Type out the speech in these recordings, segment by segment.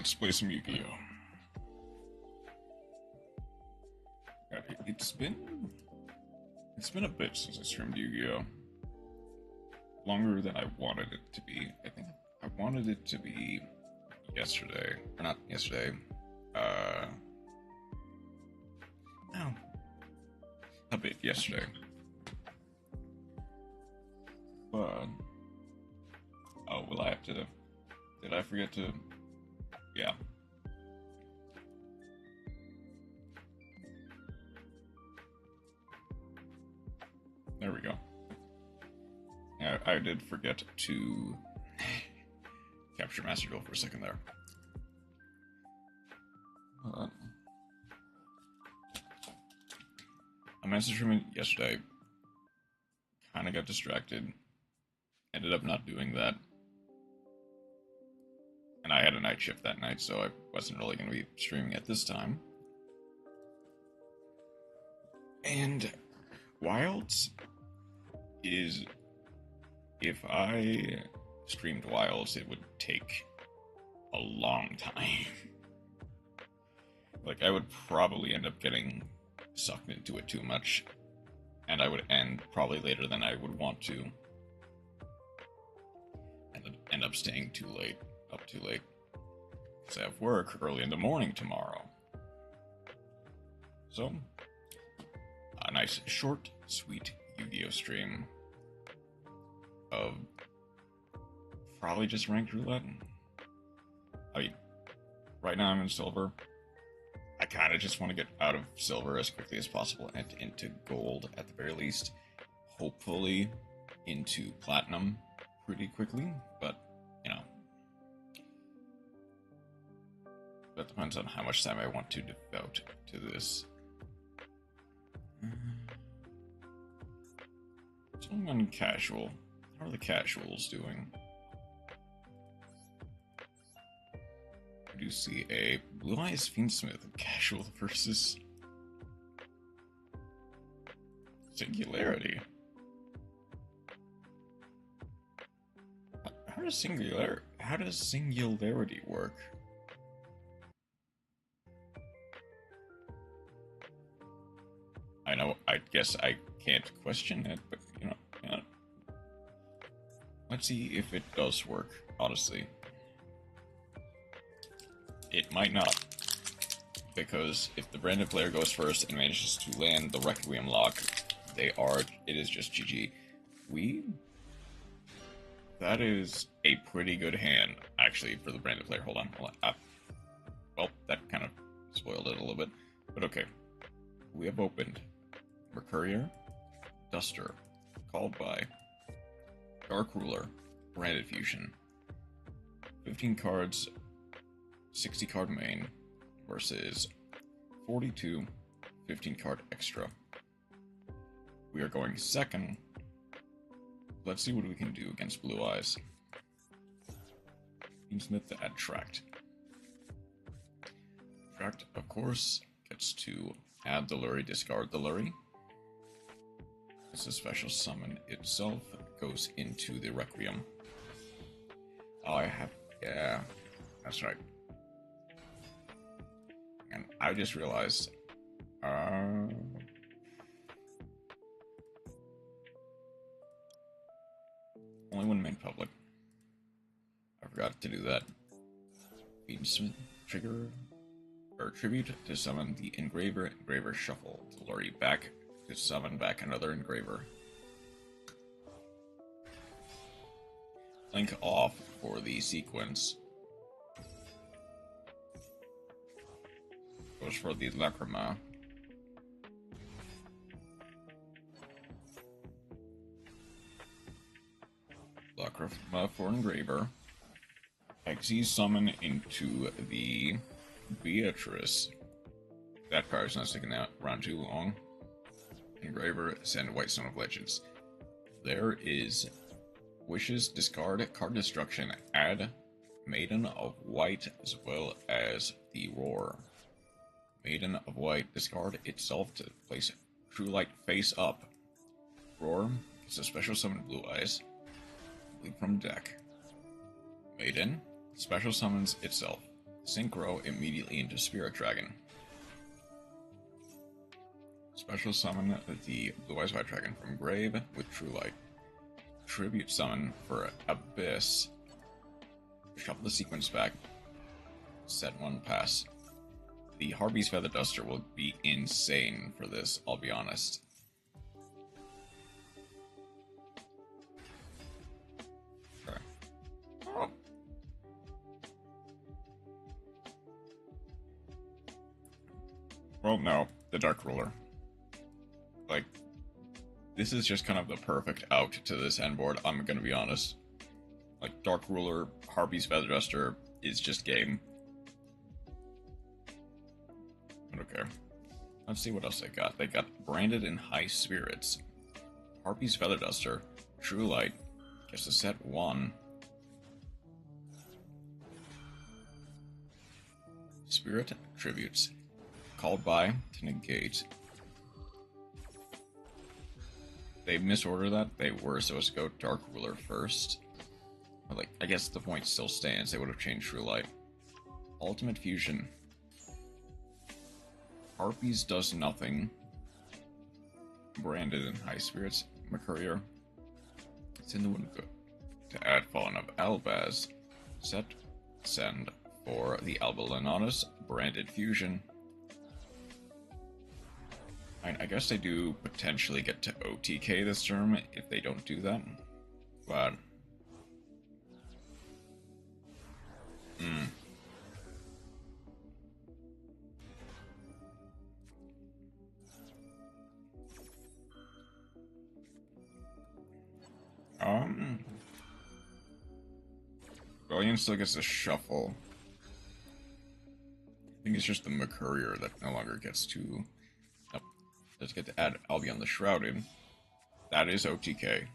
let's play some Yu-Gi-Oh! It's been a bit since I streamed Yu-Gi-Oh! Longer than I wanted it to be. I think I wanted it to be yesterday. Or not yesterday. No. A bit yesterday. But oh, will I have to? Did I forget to? Yeah. There we go. Yeah, I did forget to capture Master Duel for a second there. I Master Streaming yesterday. Kind of got distracted. Ended up not doing that. And I had a night shift that night, so I wasn't really going to be streaming at this time. And Wilds is, if I streamed Wilds, it would take a long time. Like, I would probably end up getting sucked into it too much, and I would end probably later than I would want to, and then end up staying too late, up too late, because I have work early in the morning tomorrow. So, a nice, short, sweet Yu-Gi-Oh! Stream of probably just ranked roulette. I mean, right now I'm in silver. I kind of just want to get out of silver as quickly as possible and into gold at the very least. Hopefully into platinum pretty quickly, but, you know, that depends on how much time I want to devote to this. Someone casual. How are the casuals doing? I do see a Blue Eyes Fiendsmith casual versus Singularity. How does Singularity work? I know, I guess I can't question it, but you know, let's see if it does work, honestly. It might not, because if the branded player goes first and manages to land the Requiem lock, it is just GG. That is a pretty good hand, actually, for the branded player. Hold on. Well, that kind of spoiled it a little bit, but okay. We have opened Mercurier, Duster, Called By, Dark Ruler, Branded Fusion, 15 cards, 60 card main versus 42 15 card extra. We are going second. Let's see what we can do against Blue Eyes. Fiendsmith to add Tract. Tract, of course, gets to add the Lurry, discard the Lurry. It's a special summon itself, goes into the Requiem. Oh, yeah, that's right. And I just realized, only one main public. I forgot to do that. Fiendsmith trigger, or tribute to summon the Engraver shuffle. To lure you back to summon back another Engraver. Link off for the sequence. Goes for the Lacrima. Lacrima for Engraver. Exes summon into the Beatrice. That card's not sticking out around too long. Engraver, send White Stone of Legends. There is Wishes, discard, card destruction, add Maiden of White as well as the Roar. Maiden of White, discard itself to place True Light face up. Roar, it's a special summon Blue Eyes. Leap from deck. Maiden, special summons itself. Synchro immediately into Spirit Dragon. Special summon the Blue Eyes White Dragon from Grave with True Light. Tribute summon for Abyss. Shuffle the sequence back. Set one pass. The Harpy's Feather Duster will be insane for this, I'll be honest. Okay. Oh. Well, no, the Dark Ruler. Like, this is just kind of the perfect out to this end board, I'm gonna be honest. Like, Dark Ruler, Harpy's Feather Duster is just game. But okay. Let's see what else they got. They got Branded in High Spirits. Harpy's Feather Duster. True Light. Gets to set one. Spirit Tributes. Called by to negate. They misordered that. They were supposed to go Dark Ruler first. But like, I guess the point still stands. They would have changed True Light. Ultimate Fusion. Harpies does nothing. Branded in High Spirits. Mercurier. It's in the window to add Fallen of Albaz. Set. Send for the Albalanonis. Branded Fusion. I guess they do potentially get to OTK this term if they don't do that. But... Brilliant still gets a shuffle. I think it's just the Mercurier that no longer gets to... Nope. Does get to add Albion the Shrouded. That is OTK.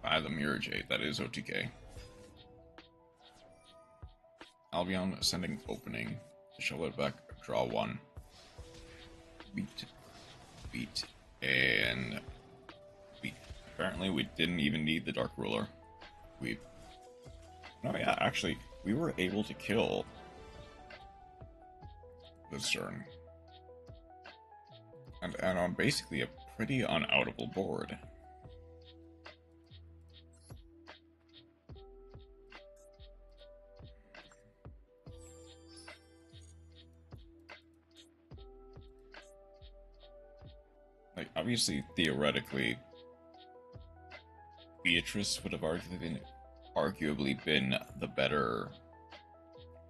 By the Mirror Jade, that is OTK. Albion Ascending Opening. Shuffle it back, draw one. Beat, and beat. Apparently we didn't even need the Dark Ruler. No, yeah, actually, we were able to kill this turn. And on basically a pretty unoutable board. Like, obviously, theoretically, Beatrice would have arguably been the better...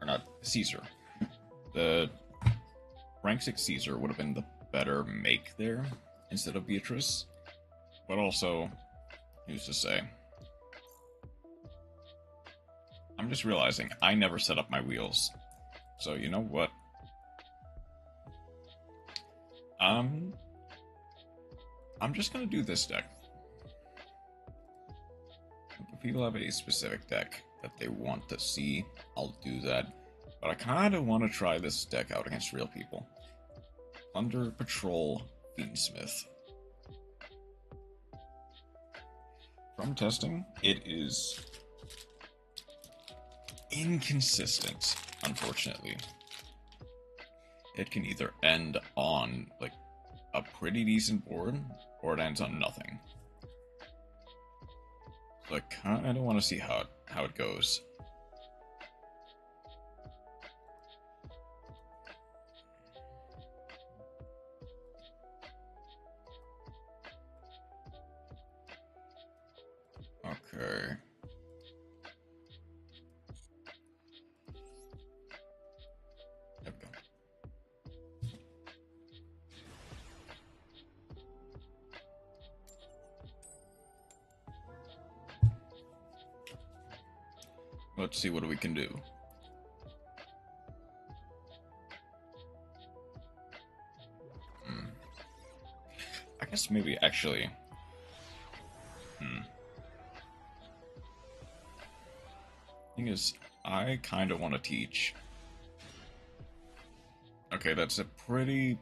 Or not, Caesar. The rank 6 Caesar would have been the better make there, instead of Beatrice. But also, who's to say? I'm just realizing, I never set up my wheels. So, you know what? I'm just gonna do this deck. If people have a specific deck that they want to see, I'll do that. But I kind of want to try this deck out against real people. Thunder Patrol Fiendsmith. From testing, it is inconsistent, unfortunately. It can either end on, like, a pretty decent board, or it ends on nothing. So I kind of want to see how it goes. Okay. There we go. Let's see what we can do. I guess maybe actually... Thing is, I kind of want to teach. Okay, that's a pretty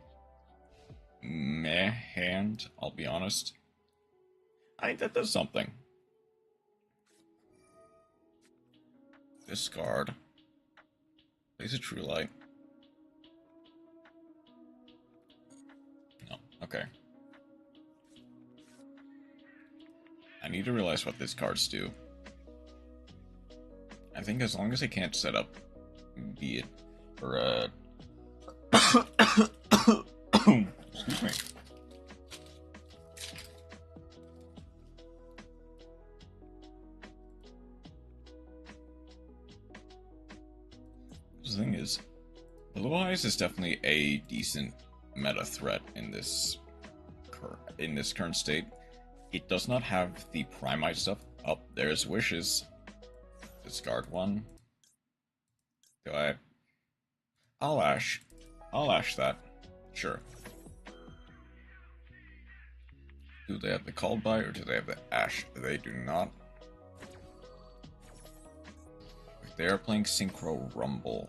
meh hand, I'll be honest. I think that does something. Discard. Is it True Light? No. Okay. I need to realize what these cards do. I think as long as I can't set up, be it for excuse me. The thing is, Blue Eyes is definitely a decent meta threat in this current state. It does not have the Primite stuff. Oh, there's Wishes. Discard one. Do I? I'll Ash that. Sure. Do they have the Called By or do they have the Ash? They do not. They are playing Synchro Rumble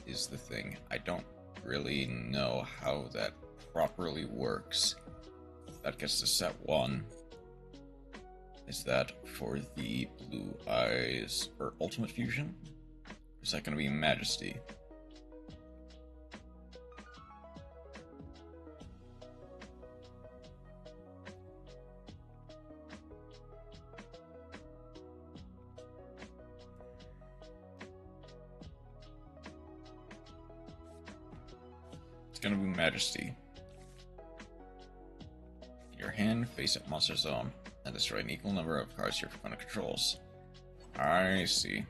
is the thing. I don't really know how that properly works. That gets to set 1. Is that for the Blue Eyes or Ultimate Fusion? Or is that going to be Majesty? It's going to be Majesty. Your hand, face up monster zone, and destroy an equal number of cards your opponent controls. I see.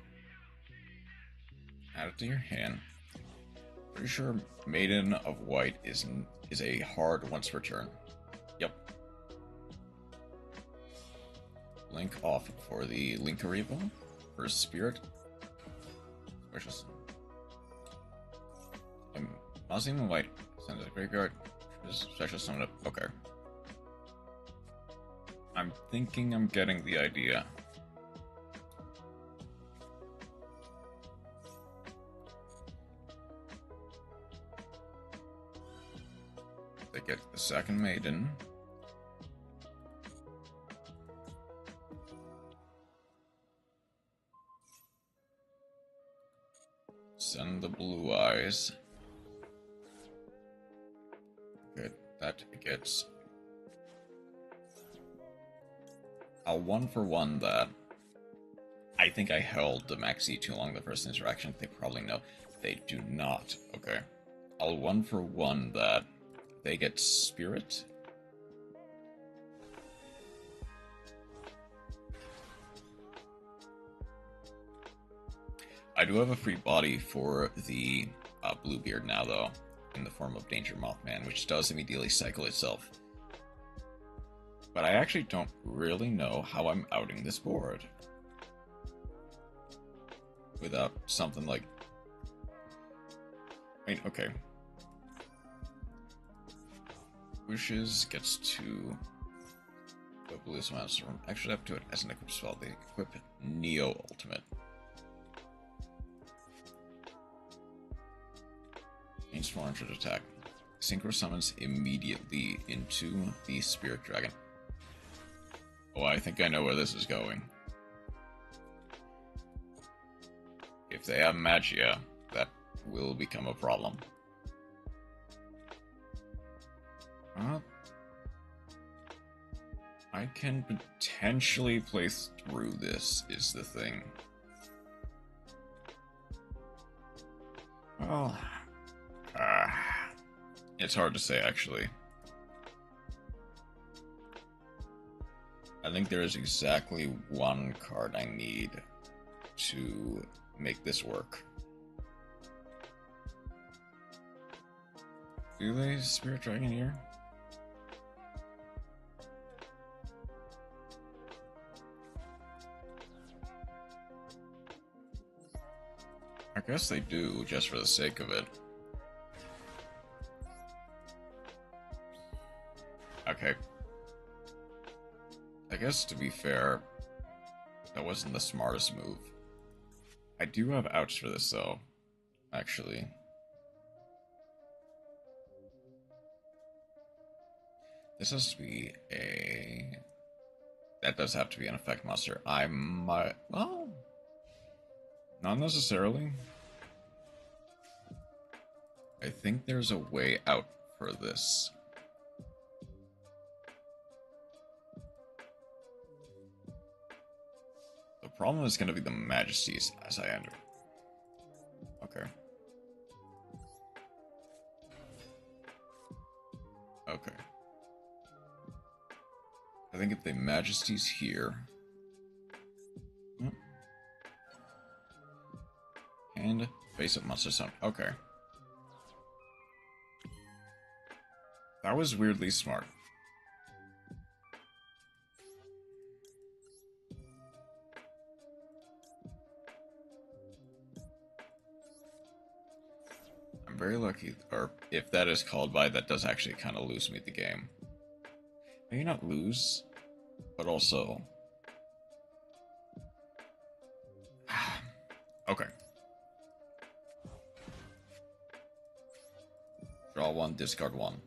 Add it to your hand. Pretty sure Maiden of White is a hard once per turn. Yep. Link off for the Linkaribo for Spirit. Special. Mausoleum of White sends a graveyard. Special summon up. Okay. I'm thinking I'm getting the idea. They get the second Maiden. Send the Blue Eyes. Good. That gets a 1-for-1 that. I think I held the Maxi too long the first interaction. They probably know. They do not. Okay. I'll 1-for-1 that. They get Spirit. I do have a free body for the Bluebeard now, though, in the form of Danger Mothman, which does immediately cycle itself. But I actually don't really know how I'm outing this board without something like... I mean, okay. Wishes gets to go blue monster. Actually, up to it as an equip spell. They equip Neo Ultimate. Gains 400 attack. Synchro summons immediately into the Spirit Dragon. Oh, I think I know where this is going. If they have Magia, that will become a problem. I can potentially play through this, is the thing. Well, it's hard to say, actually. I think there is exactly one card I need to make this work. Do they Spirit Dragon here? I guess they do, just for the sake of it. Okay. I guess, to be fair, that wasn't the smartest move. I do have outs for this, though, actually. This has to be a... That does have to be an effect monster. I might... Well... Not necessarily. I think there's a way out for this. The problem is going to be the Majesties as I enter. Okay. Okay. I think if the Majesty's here... And face up monster sound. Okay. That was weirdly smart. I'm very lucky, or if that is called by, that does actually kind of lose me the game. Maybe not lose, but also... Okay. Draw one, discard one.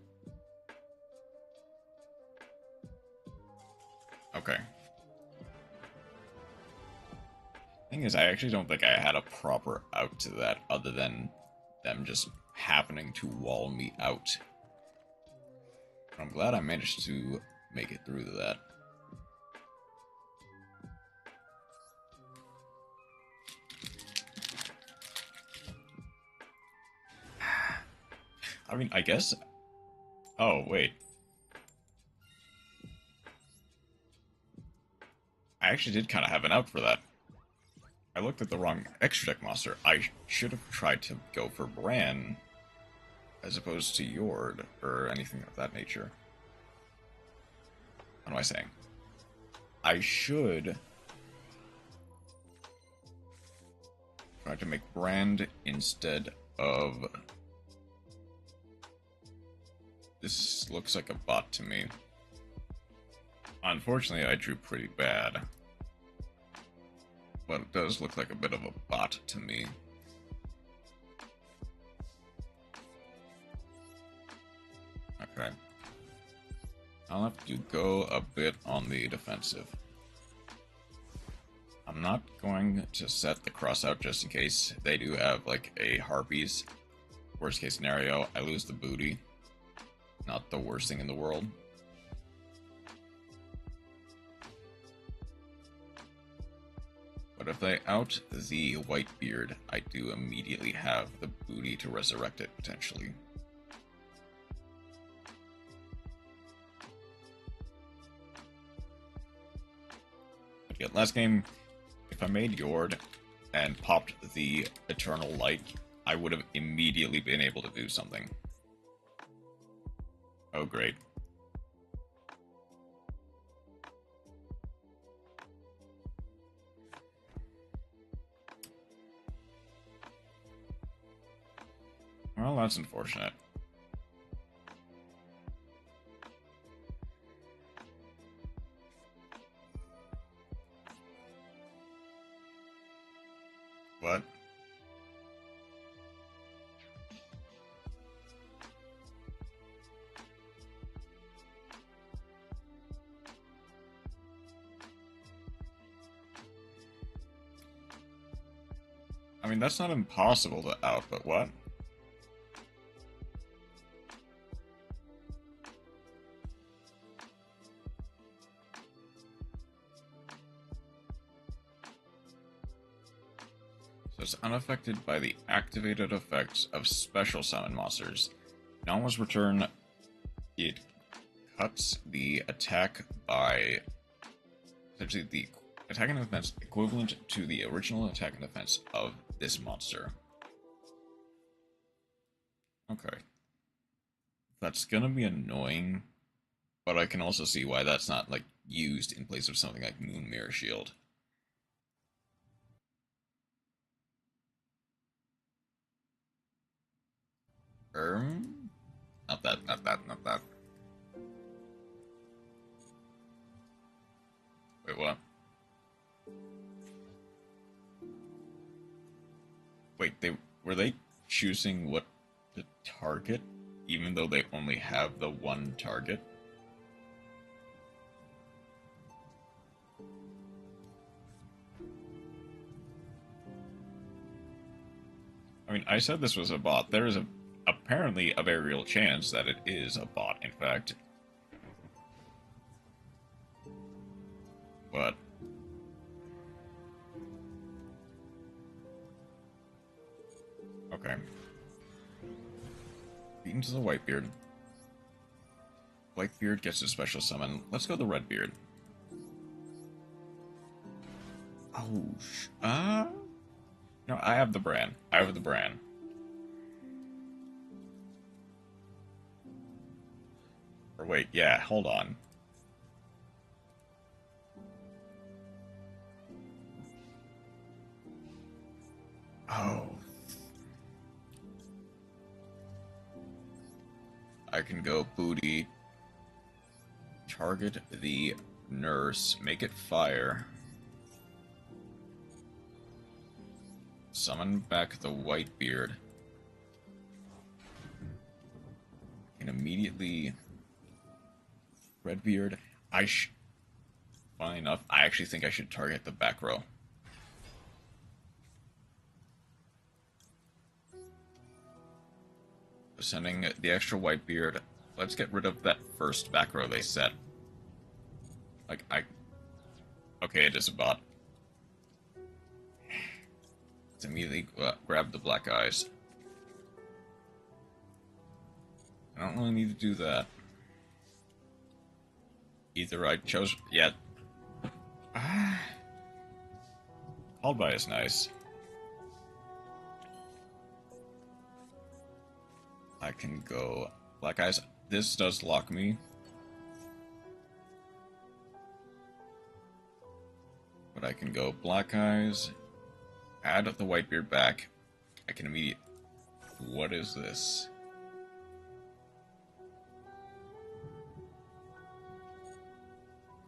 Okay. Thing is, I actually don't think I had a proper out to that other than them just happening to wall me out. I'm glad I managed to make it through to that. I mean, I guess... Oh, wait. I actually did kind of have an out for that. I looked at the wrong extra deck monster. I should have tried to go for Bran as opposed to Yord or anything of that nature. What am I saying? I should try to make Brand instead of... This looks like a bot to me. Unfortunately, I drew pretty bad. But it does look like a bit of a bot to me. Okay. I'll have to go a bit on the defensive. I'm not going to set the cross out just in case they do have, like, a Harpies. Worst case scenario, I lose the booty. Not the worst thing in the world. But if they out the Whitebeard, I do immediately have the booty to resurrect it, potentially. But yeah, last game, if I made Yord and popped the Eternal Light, I would have immediately been able to do something. Oh, great. Well, that's unfortunate. What? I mean, that's not impossible to out, but what? So it's unaffected by the activated effects of special summon monsters. Now must return. It cuts the attack by essentially the attack and defense equivalent to the original attack and defense of this monster. Okay. That's gonna be annoying, but I can also see why that's not, like, used in place of something like Moon Mirror Shield. Not that, not that, not that. Wait, what? Wait, were they choosing what to target, even though they only have the one target? I mean, I said this was a bot. There is a apparently a very real chance that it is a bot, in fact. But okay. Beaten to the Whitebeard. Whitebeard gets a special summon. Let's go the Redbeard. Oh, no, I have the brand. I have the brand. Or wait, yeah, hold on. Oh. I can go booty. Target the nurse. Make it fire. Summon back the Whitebeard. And immediately... Redbeard. Funny enough, I actually think I should target the back row. Sending the extra Whitebeard. Let's get rid of that first back row they set. Okay, it is a bot. Let's immediately grab the black eyes. I don't really need to do that. Either I chose... Yeah. Called by is nice. I can go black eyes. This does lock me. But I can go black eyes. Add the Whitebeard back. I can immediately... What is this?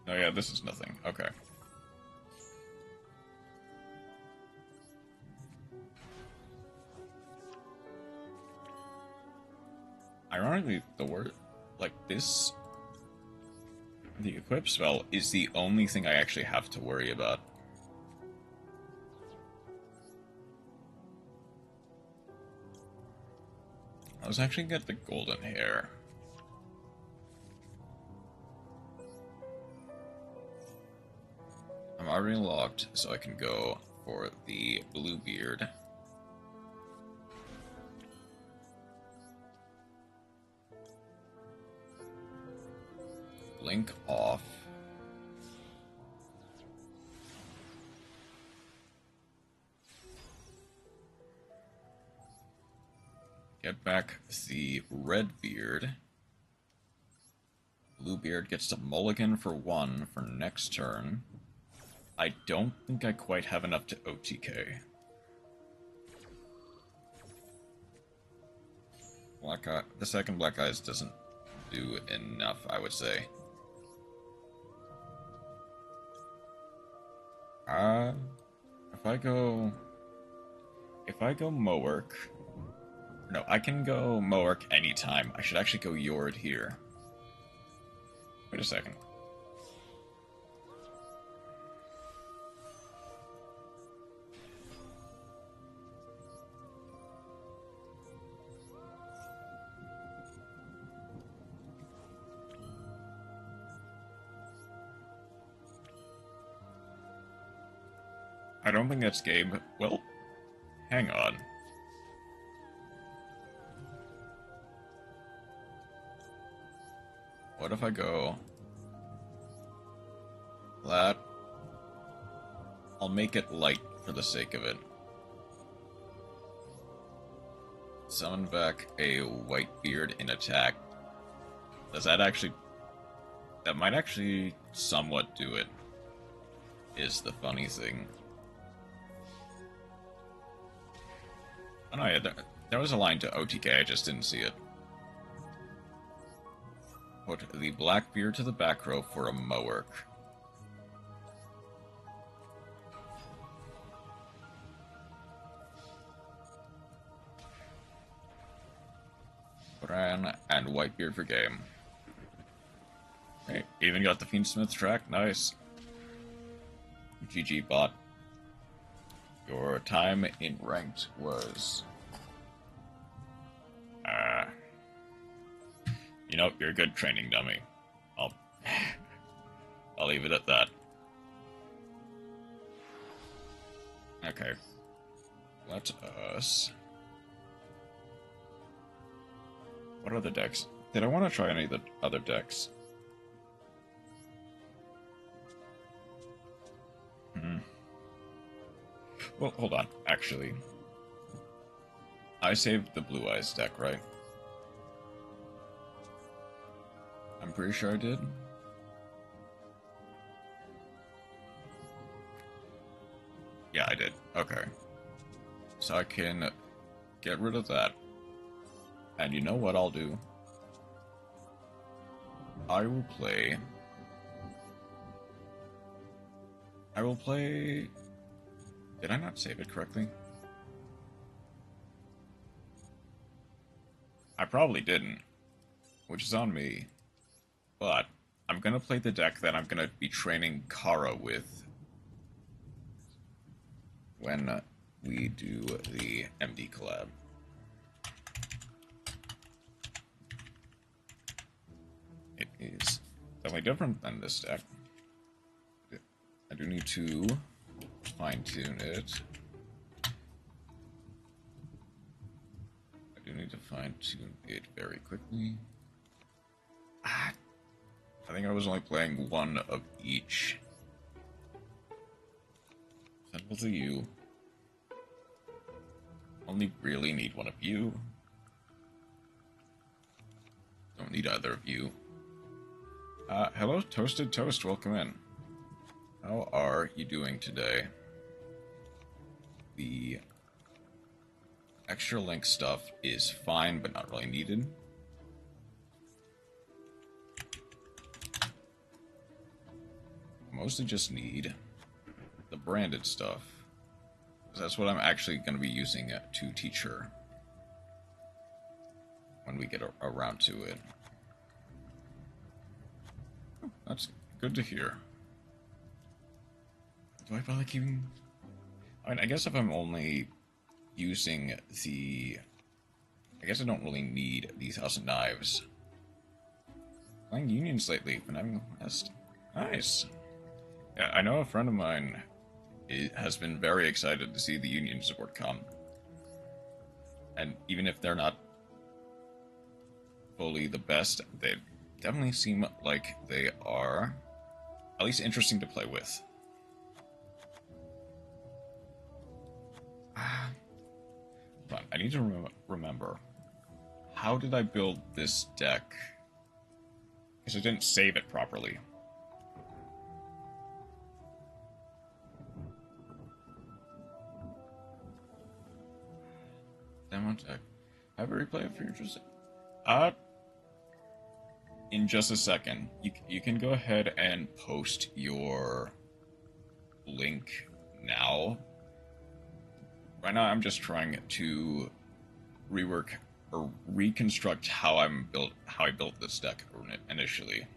Oh yeah, this is nothing. Okay. Ironically, the word, like this, the equip spell is the only thing I actually have to worry about. Let's actually get the golden hair. I'm already locked, so I can go for the blue beard. Blink off. Get back the red beard. Bluebeard gets to mulligan for 1 for next turn. I don't think I quite have enough to OTK. Black Eye, the second Black Eyes doesn't do enough, I would say. If I go Mowerk... No, I can go Mowerk anytime. I should actually go Yord here. Wait a second. I don't think that's game. Well, hang on. What if I go... that? I'll make it light for the sake of it. Summon back a Whitebeard in attack. Does that actually... That might actually somewhat do it, is the funny thing. Oh no, yeah, there was a line to OTK, I just didn't see it. Put the Blackbeard to the back row for a Mowerk. Bran and Whitebeard for game. Hey, even got the Fiendsmith track, nice. GG bot. Your time in ranked was... You know, you're a good training dummy. I'll, I'll leave it at that. Okay. Let us... What other decks? Did I want to try any of the other decks? Well, hold on. Actually, I saved the Blue Eyes deck, right? I'm pretty sure I did. Yeah, I did. Okay. So I can get rid of that. And you know what I'll do? I will play... Did I not save it correctly? I probably didn't, which is on me. But I'm gonna play the deck that I'm gonna be training Kara with when we do the MD collab. It is definitely different than this deck. I do need to fine-tune it. I do need to fine-tune it very quickly. I think I was only playing one of each. Send both of you. Only really need one of you. Don't need either of you. Hello, Toasted Toast, welcome in. How are you doing today? The extra link stuff is fine, but not really needed. I mostly just need the branded stuff. That's what I'm actually going to be using to teach her when we get around to it. Oh, that's good to hear. Do I bother keeping... I mean, I guess if I'm only using the... I guess I don't really need these House of Knives. Playing Unions lately, but having a rest. Nice. Yeah, I know a friend of mine has been very excited to see the Union support come. And even if they're not fully the best, they definitely seem like they are at least interesting to play with. But I need to remember, how did I build this deck? Because I didn't save it properly. Demo deck. Have a replay if you're interested. In just a second. You can go ahead and post your link now. Right now, I'm just trying to rework or reconstruct how I built this deck initially.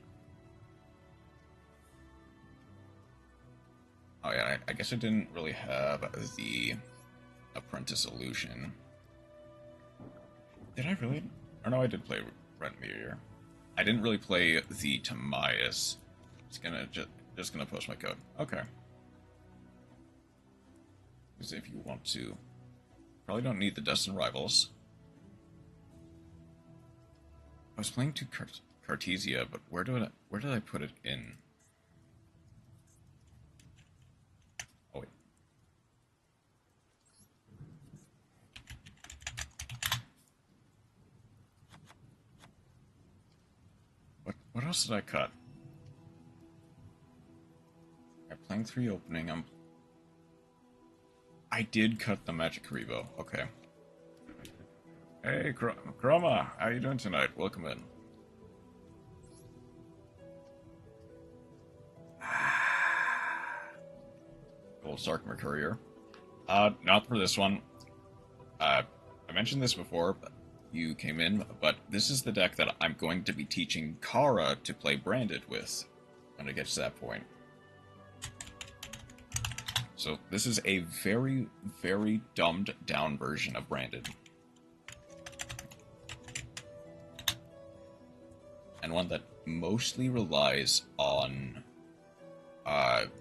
Oh yeah, I guess I didn't really have the Apprentice Illusion. Did I really? Or no, I did play Red Meteor. I didn't really play the Timaeus. Just gonna post my code. Okay. Because if you want to, probably don't need the Destined Rivals. I was playing 2 Cartesia, but where did I put it in? Oh wait. What else did I cut? I'm playing 3 opening. I did cut the Magic Karibo. Okay. Hey, Chroma, how you doing tonight? Welcome in. Gold Stark Mercurier. Not for this one. I mentioned this before, but you came in, but this is the deck that I'm going to be teaching Kara to play Branded with when it gets to that point. So this is a very, very dumbed down version of Branded. and one that mostly relies on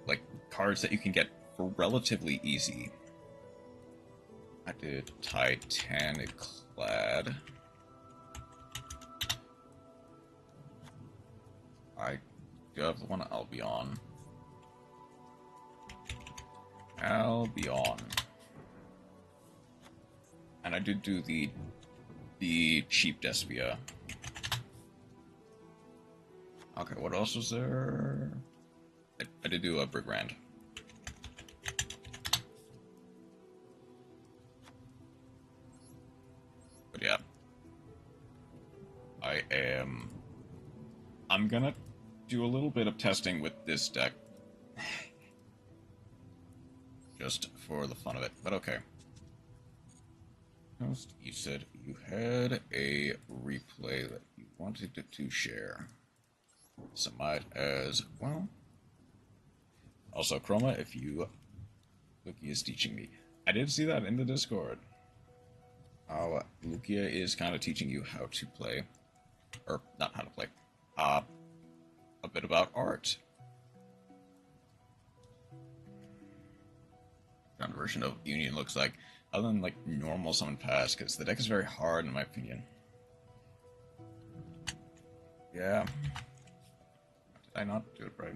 like cards that you can get for relatively easy. I did Titanic Clad. I do have the one Albion. Albion. And I did do the cheap Despia. Okay, what else was there? I did do a Brigand. But yeah. I'm gonna do a little bit of testing with this deck. Just for the fun of it, but okay. Host, you said you had a replay that you wanted to share. So might as well. Also, Chroma, if you... Lukia is teaching me. I did see that in the Discord. Lukia is kind of teaching you how to play. Or, not how to play. A bit about art. Kind of version of Union looks like. Other than, like, normal summon pass, because the deck is very hard, in my opinion. Yeah. Did I not do it right?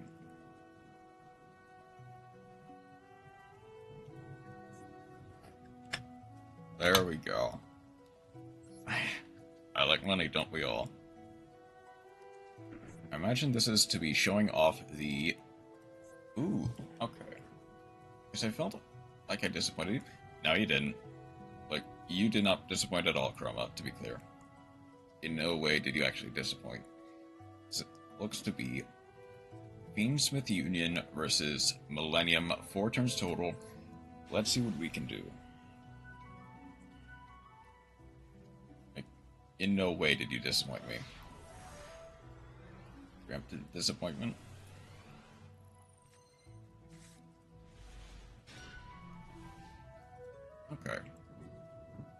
There we go. I like money, don't we all? I imagine this is to be showing off the... Ooh, okay. Because I felt like I disappointed you. No, you didn't. Like, you did not disappoint at all, Chroma, to be clear. In no way did you actually disappoint. So it looks to be Fiendsmith Union versus Millennium, 4 turns total. Let's see what we can do. Like, in no way did you disappoint me. Preempted disappointment. Okay.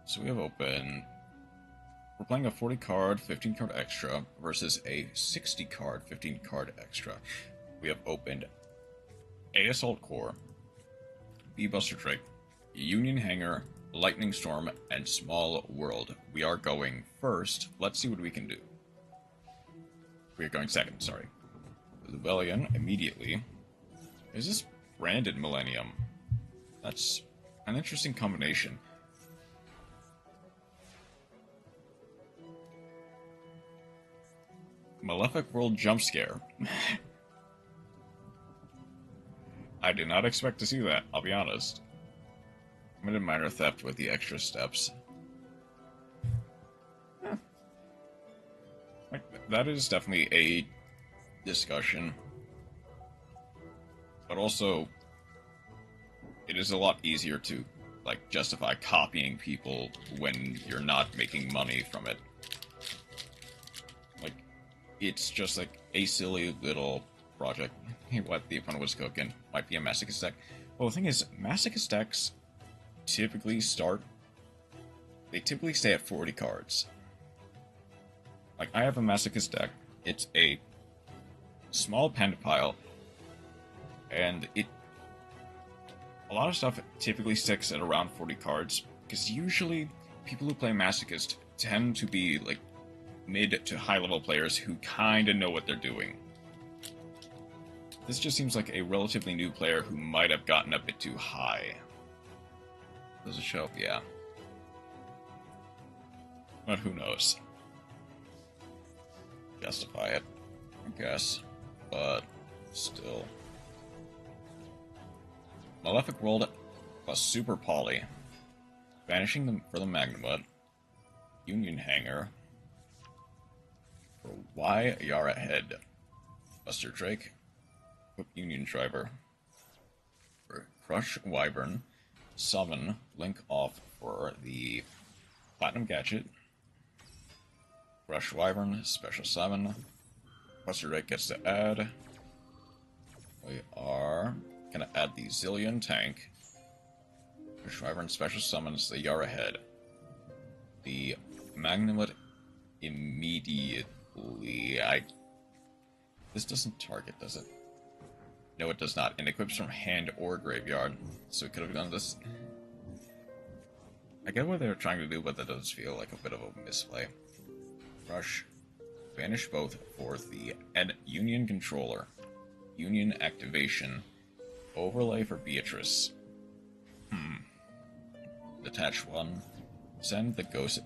So we have open... We're playing a 40 card, 15 card extra versus a 60 card, 15 card extra. We have opened A Assault Core, B Buster Drake, Union Hanger, Lightning Storm, and Small World. We are going first. Let's see what we can do. We are going second, sorry. Rebellion immediately. Is this branded Millennium? That's an interesting combination. Malefic World Jump Scare. I did not expect to see that, I'll be honest. Committed minor theft with the extra steps. Like, that is definitely a discussion. But also, it is a lot easier to, like, justify copying people when you're not making money from it. Like, it's just like a silly little project. What the opponent was cooking might be a masochist deck. Well, the thing is, masochist decks typically they typically stay at 40 cards. Like, I have a masochist deck. It's a small pen pile, and a lot of stuff typically sticks at around 40 cards, because usually people who play masochist tend to be, like, mid to high level players who kinda know what they're doing. This just seems like a relatively new player who might have gotten a bit too high. Does it show up? Yeah. But who knows? Justify it, I guess. But still. Malefic World plus Super Poly. Banishing them for the Magnamut. Union Hanger. For Y Yara Head. Buster Drake. Equip Union Driver. For Crush Wyvern. Summon Link off for the Platinum Gadget. Crush Wyvern, Special Summon. Buster Drake gets to add. We are gonna add the Zillion Tank. Crush Wyvern Special Summons the Yara Head. The Magnamut immediate Probably. This doesn't target, does it? No, it does not. And equips from hand or graveyard. So we could have done this. I get what they were trying to do, but that does feel like a bit of a misplay. Rush. Banish both for the Union Controller. Union Activation. Overlay for Beatrice. Detach one. Send the ghost.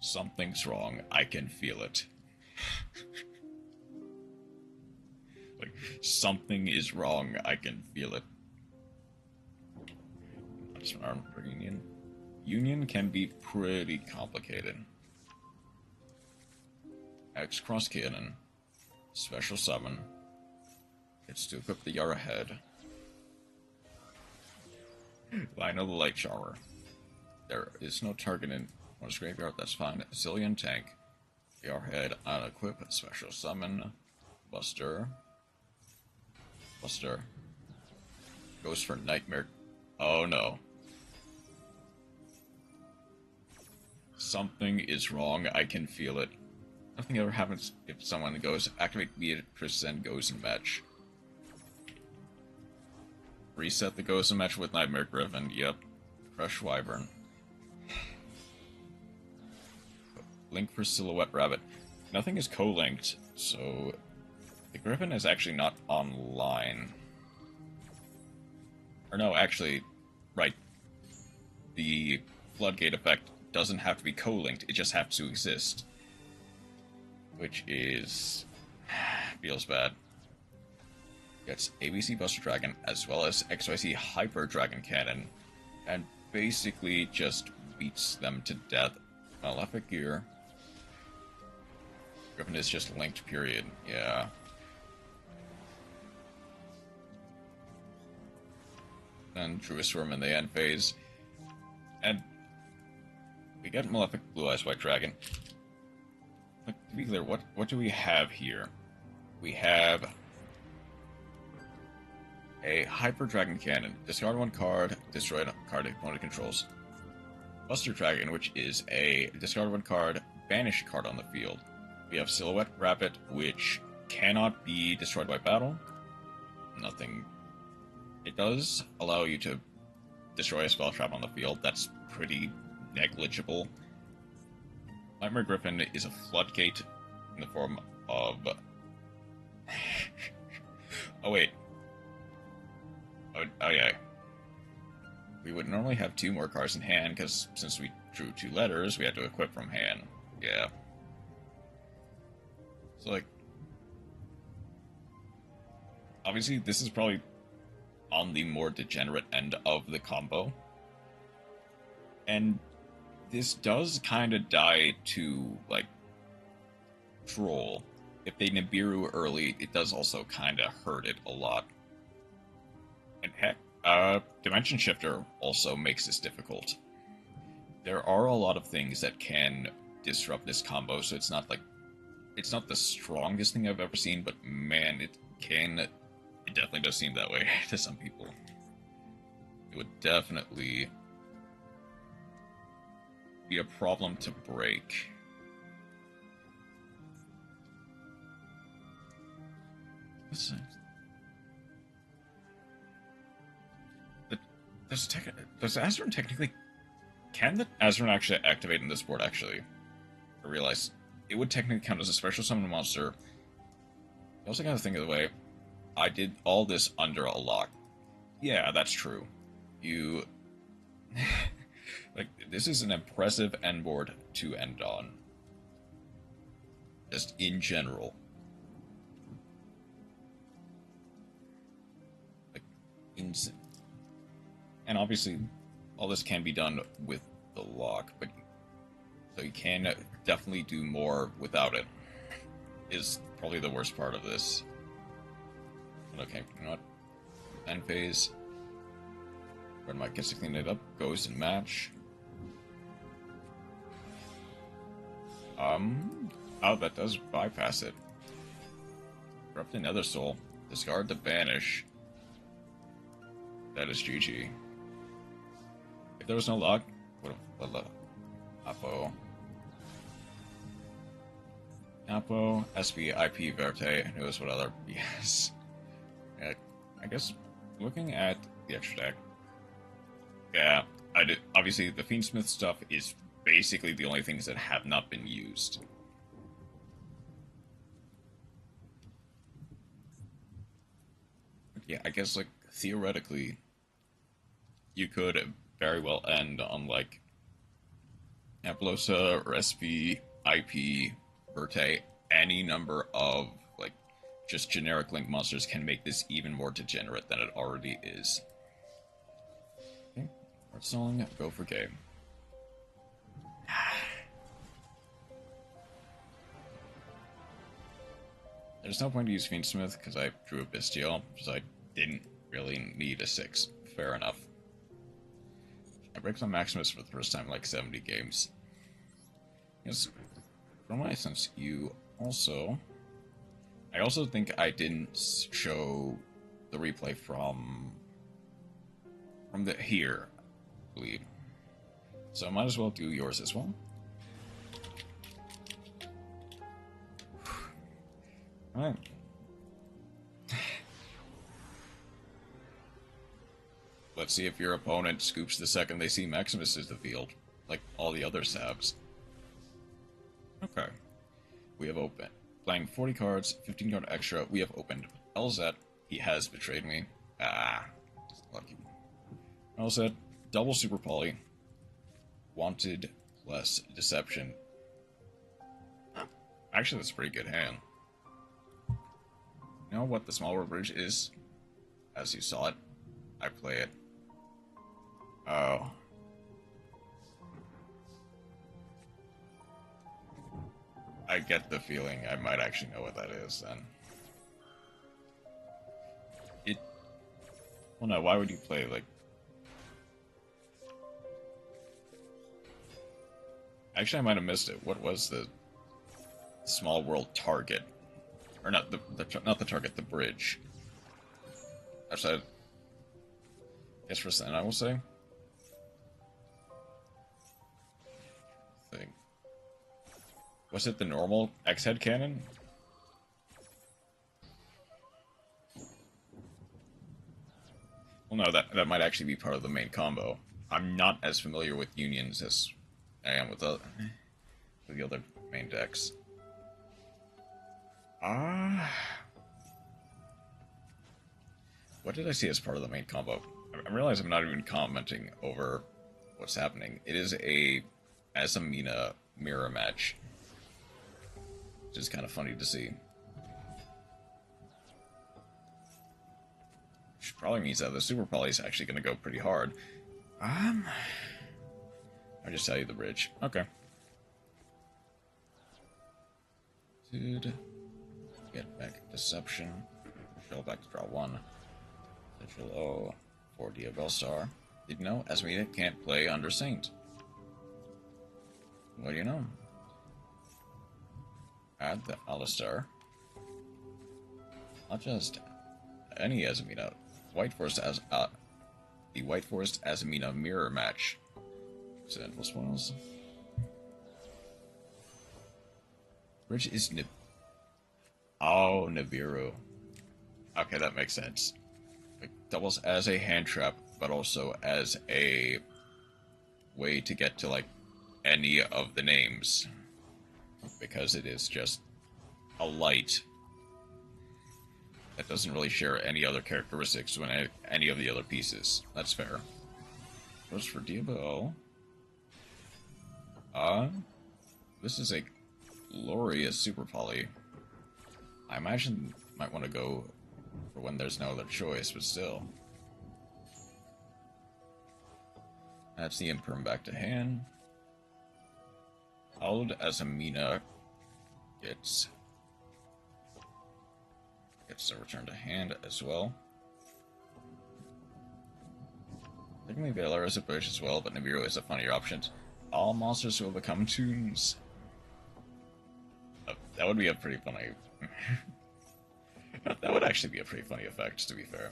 Something's wrong. I can feel it. Like, something is wrong. I can feel it. That's an arm for Union. Union can be pretty complicated. X Cross Cannon. Special Summon. It's to equip the Yara Head. Line of the Light Shower. There is no target in one's graveyard, that's fine. Zillion Tank. Yara Head on equip. Special Summon. Buster. Buster. Goes for Nightmare. Oh no. Something is wrong. I can feel it. Nothing ever happens if someone goes activate Beatrice and goes and match. Reset the goes and match with Nightmare Griffin. Yep. Crush Wyvern. Link for Silhouette Rabbit. Nothing is co-linked, so the Griffin is actually not online. Or no, actually, right. The Floodgate effect doesn't have to be co-linked, it just has to exist. Which is... feels bad. Gets ABC Buster Dragon as well as XYZ Hyper Dragon Cannon, and basically just beats them to death. Malefic Gear. Griffin is just linked, period. Yeah. And Truest Worm in the end phase. And we get Malefic Blue Eyes White Dragon. Like, to be clear, what do we have here? We have a Hyper Dragon Cannon. Discard one card, destroy a card opponent controls. Buster Dragon, which is a discard one card, banish a card on the field. We have Silhouette Rabbit, which cannot be destroyed by battle. Nothing. It does allow you to destroy a spell trap on the field. That's pretty negligible. Nightmare Griffin is a floodgate in the form of... oh, wait. Oh, yeah. We would normally have 2 more cards in hand, because since we drew 2 letters, we had to equip from hand. Yeah. So, like... obviously, this is probably on the more degenerate end of the combo. And this does kind of die to, like, Troll. If they Nibiru early, it does also kind of hurt it a lot. And heck, Dimension Shifter also makes this difficult. There are a lot of things that can disrupt this combo, so it's not like... it's not the strongest thing I've ever seen, but man, it definitely does seem that way to some people. It would definitely be a problem to break. Does Azran technically... can the Azran actually activate in this board, actually? I realize it would technically count as a special summon monster. You also gotta think of the way I did all this under a lock. Yeah, that's true. You... like, this is an impressive end board to end on. Just in general. Like, insane. And obviously, all this can be done with the lock, but... so you can definitely do more without it. Is probably the worst part of this. But okay, you know what? End phase. Red Mike gets to clean it up, goes and match. Oh, that does bypass it. Corrupt the Nether Soul. Discard the Banish. That is GG. If there was no lock, what the Apo. Apo, SP, IP, Verte, who knows what other BS. I guess looking at the extra deck, yeah, I did. Obviously, the Fiendsmith stuff is basically the only things that have not been used. But yeah, I guess like theoretically, you could very well end on like Aplosa or SP, IP, Verte, any number of like just generic link monsters can make this even more degenerate than it already is. Okay, start stalling, go for game. There's no point to use Fiendsmith because I drew a Bestial, because I didn't really need a 6. Fair enough. I break on Maximus for the first time in like 70 games. Yes, from my sense, you also... I also think I didn't show the replay from the here, I believe. So I might as well do yours as well. Alright. Let's see if your opponent scoops the second they see Maximus is the field, like all the other Sabs. Okay. We have opened. Playing 40 cards, 15 card extra, we have opened LZ. He has betrayed me. Ah, lucky. LZ, double Super Poly. Wanted plus Deception. Actually, that's a pretty good hand. You know what the small world bridge is? As you saw it, I play it. Oh. I get the feeling I might actually know what that is, then. Well, no, why would you play, like... Actually, I might have missed it. What was the small world target? Or not not the target, the bridge. Actually, I guess for Sen, I will say. Was it the normal X-Head cannon? Well, no, that might actually be part of the main combo. I'm not as familiar with unions as I am with the other main decks. What did I see as part of the main combo? I realize I'm not even commenting over what's happening. It is a Asamina mirror match. Which is kind of funny to see. Which probably means that the Super Poly is actually going to go pretty hard. I'll just tell you the bridge. Okay. Dude. Get back Deception. Show back to draw 1. Central O. For Diabellstar. Did you know Asmina can't play under Saint? What do you know? Add the Alistar. Not just any Azamina. White Forest as the White Forest Azamina mirror match. Accidental spoils. Bridge is Nibiru. Okay, that makes sense. It doubles as a hand trap, but also as a way to get to like any of the names. Because it is just a light that doesn't really share any other characteristics with any of the other pieces. That's fair. First for Diabo. This is a glorious Super Poly. I imagine might want to go for when there's no other choice, but still. That's the Imperm back to hand. Old Azamina gets a return to hand as well. Technically Valor is a push as well, but Nibiru is a funnier option. All monsters will become toons. That would be a pretty funny... that would actually be a pretty funny effect, to be fair.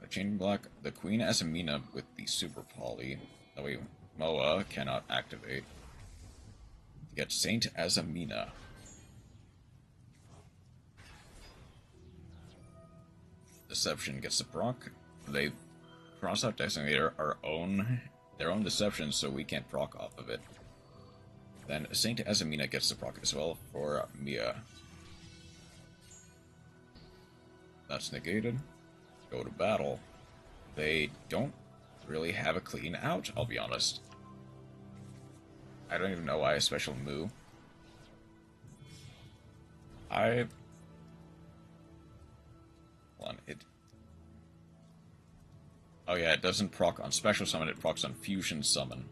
The chain block the Queen Azamina with the Super Poly. That way Moa cannot activate. Get Saint Azamina. Deception gets the proc. They cross out Decimator their own deception, so we can't proc off of it. Then Saint Azamina gets the proc as well for Mia. That's negated. Go to battle. They don't really have a clean out, I'll be honest. I don't even know why a special move. Hold on, oh yeah, it doesn't proc on special summon, it procs on fusion summon.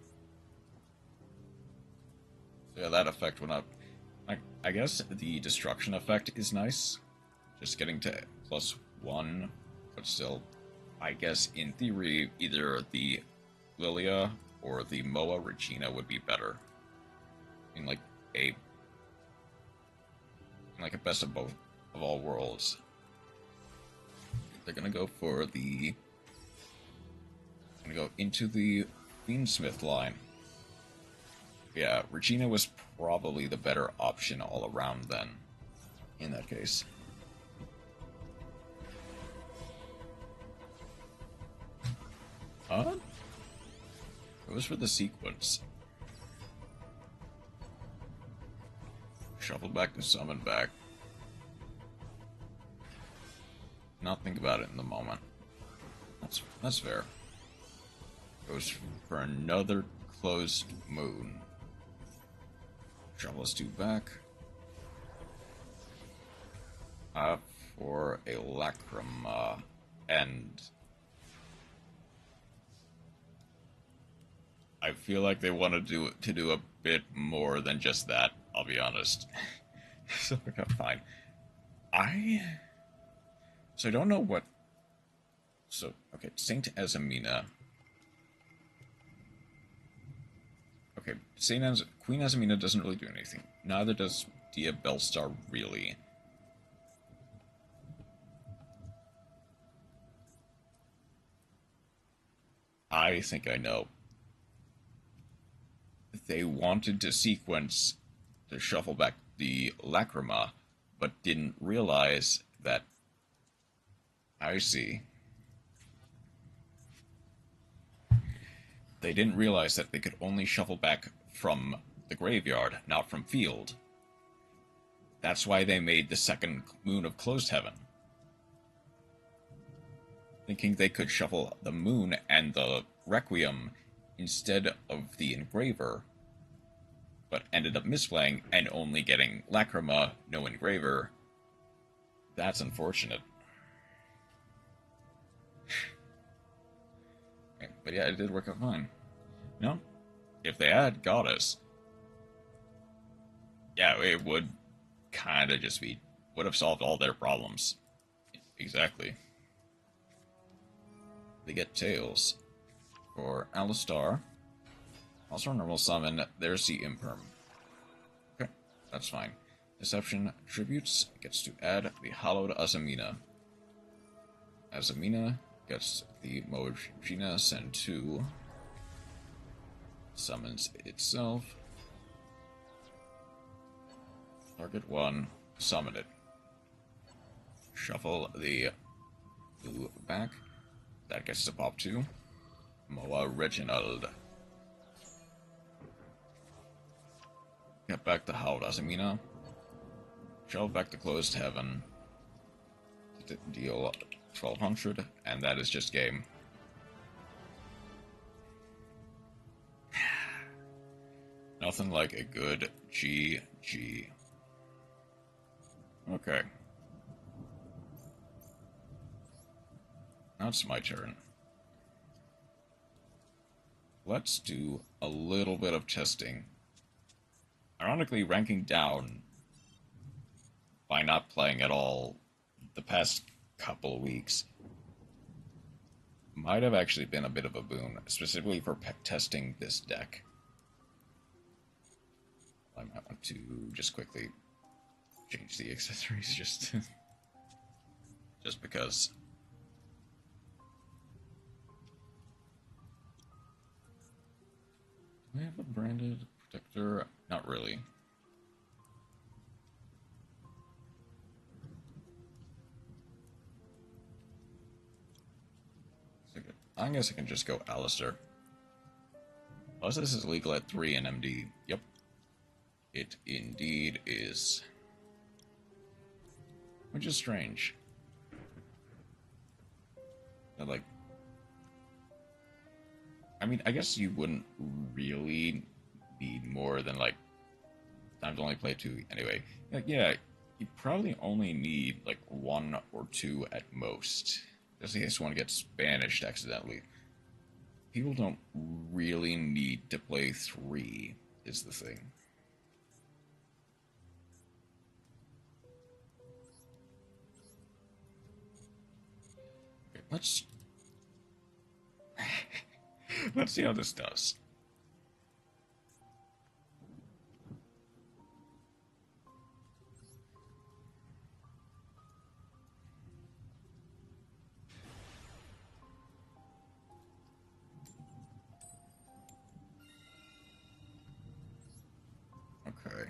So yeah, that effect went up. I guess the destruction effect is nice. Just getting to +1, but still, I guess in theory, either the Lilia or the Moa Regina would be better. In like a best of both of all worlds. They're gonna go for the go into the Fiendsmith line. Yeah, Regina was probably the better option all around then, in that case. It was for the sequence. Shuffle back to summon back. Not think about it in the moment. That's fair. Goes for another closed moon. Shuffle us 2 back. For a Lacrima and I feel like they want to do a bit more than just that, I'll be honest. So, okay, fine. So I don't know what... So, okay, Saint Azamina. Okay, Queen Azamina doesn't really do anything. Neither does Dia Bellstar, really. I think I know. They wanted to sequence to shuffle back the Lacrima, but didn't realize that... I see. They didn't realize that they could only shuffle back from the graveyard, not from field. That's why they made the second moon of Closed Heaven. Thinking they could shuffle the moon and the Requiem instead of the Engraver, but ended up misplaying and only getting Lacrima, no Engraver. That's unfortunate. But yeah, it did work out fine. No? If they had Goddess, yeah, it would kind of just be... would have solved all their problems. Exactly. They get Tails. For Alistar. Also normal summon, there's the Imperm. Okay, that's fine. Deception Tributes gets to add the Hallowed Azamina. Azamina gets the Mojina send 2. Summons itself. Target 1. Summon it. Shuffle the blue back. That gets to pop 2. Moa Reginald. Get back to Howled Azamina. Shuffle back to Closed Heaven. Deal 1200, and that is just game. Nothing like a good GG. Okay. Now it's my turn. Let's do a little bit of testing. Ironically, ranking down by not playing at all the past couple of weeks might have actually been a bit of a boon, specifically for testing this deck. I might want to just quickly change the accessories just because. Do we have a branded protector? Not really. I guess I can just go Alistair. Unless this is legal at 3 in MD. Yep. It indeed is. Which is strange. But like, I mean, I guess you wouldn't really need more than like times only play 2 anyway. Like, yeah, you probably only need like 1 or 2 at most. Just in case one gets Spanished accidentally. People don't really need to play 3, is the thing. Okay, let's see how this does. Okay.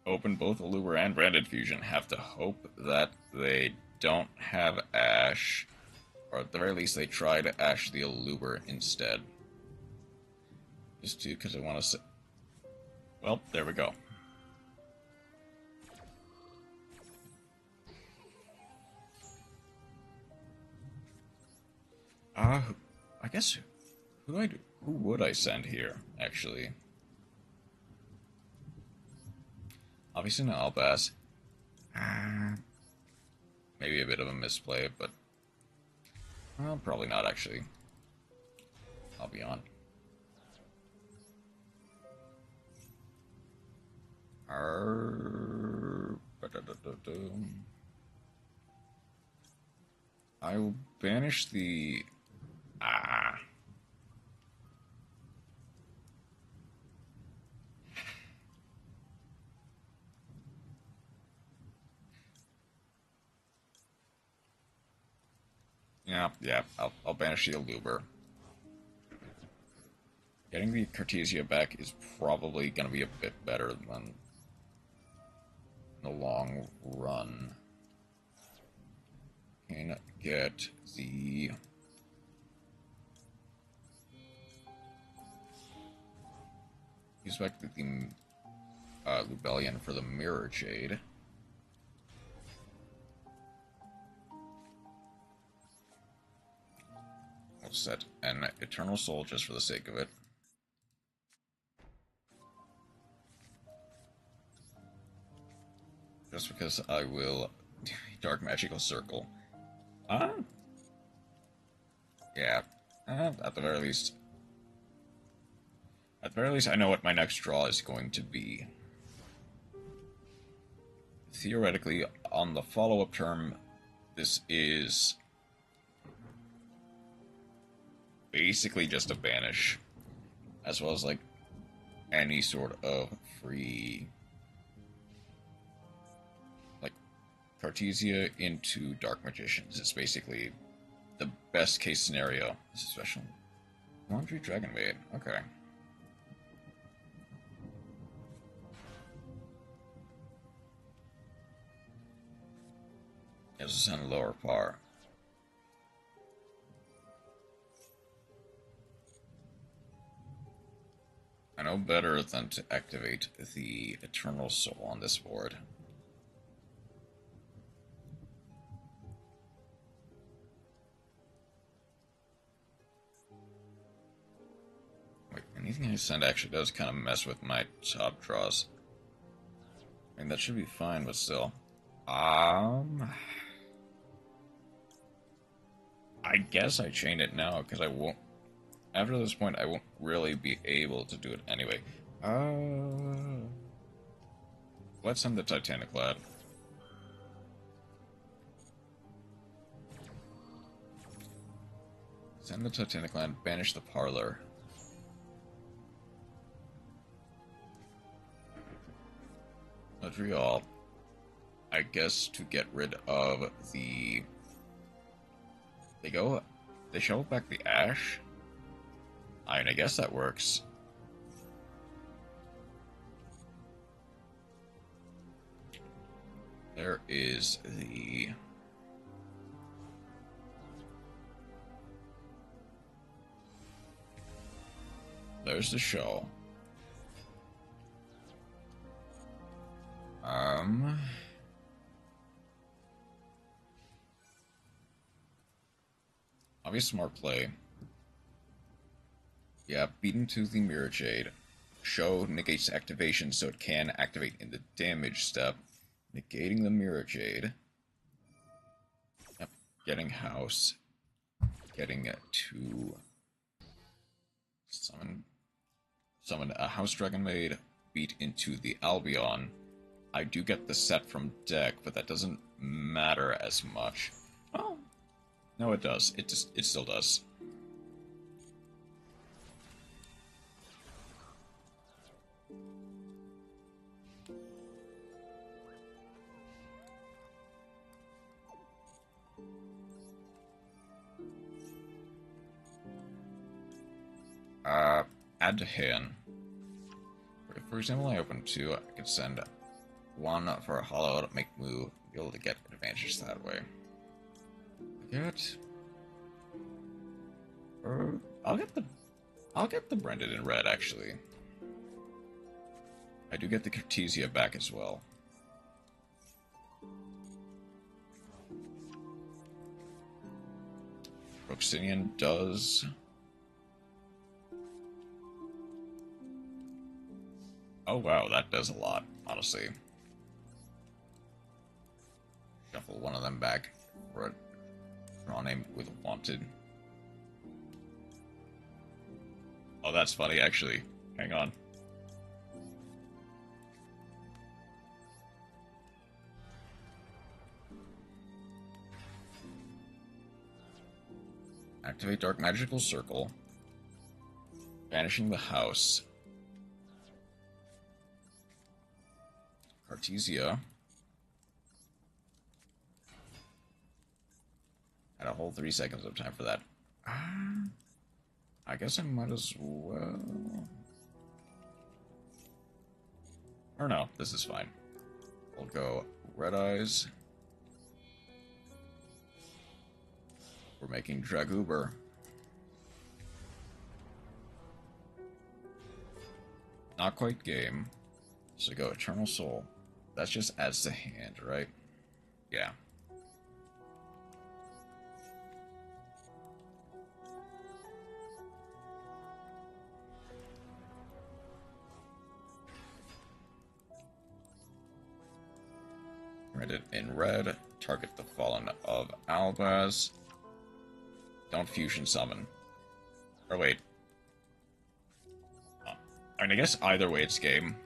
Open both Allure and Branded Fusion. Have to hope that they don't have Ash, or at the very least they try to Ash the Allure instead. Just because I want to. Well, there we go. I guess who would I send here? Actually, obviously an Albass. Maybe a bit of a misplay, but well, probably not actually. I'll be on. I will banish the yeah, I'll banish the Allure. Getting the Cartesia back is probably going to be a bit better than the long run. Can get the use back the Lubellion for the Mirror Jade. We'll set an Eternal Soul just for the sake of it. Just because I will Dark Magical Circle. Yeah. At the very least. At the very least, I know what my next draw is going to be. Theoretically, on the follow-up term, this is basically just a banish, as well as like any sort of free, like Cartesia into Dark Magicians. It's basically the best case scenario. This is special. Laundry Dragon Maid. Okay. It's a send lower par. I know better than to activate the Eternal Soul on this board. Wait, anything I send actually does kind of mess with my top draws. I mean, that should be fine, but still. I guess I chain it now, because I won't... After this point, I won't really be able to do it anyway. Let's send the Titanic Lad. Send the Titanic Lad, banish the Parlor. Montreal. I guess to get rid of the... They shovel back the ash? I mean, I guess that works. There is the... There's the shell. Obvious smart play. Yeah, beaten to the Mirror Jade. Show negates activation, so it can activate in the damage step, negating the Mirror Jade. Yep, getting House. Getting to summon a House Dragon Maid, beat into the Albion. I do get the set from deck, but that doesn't matter as much. Oh, no, it does. It still does. Add to hand. For example, I open 2, I could send 1 for a hollow to make move, be able to get advantage that way. I'll get the Branded in red, actually. I do get the Cartesia back as well. Roxinian does... Oh wow, that does a lot, honestly. Shuffle one of them back for a draw name with Wanted. Oh, that's funny, actually. Hang on. Activate Dark Magical Circle. Banishing the house. Cartesia. Had a whole 3 seconds of time for that. I guess I might as well... Or no, this is fine. We'll go Red Eyes. We're making Draguber. Not quite game. So go Eternal Soul. That just adds to hand, right? Yeah. Read it in red. Target the Fallen of Albaz. Don't fusion summon. Or wait. I mean, I guess either way it's game.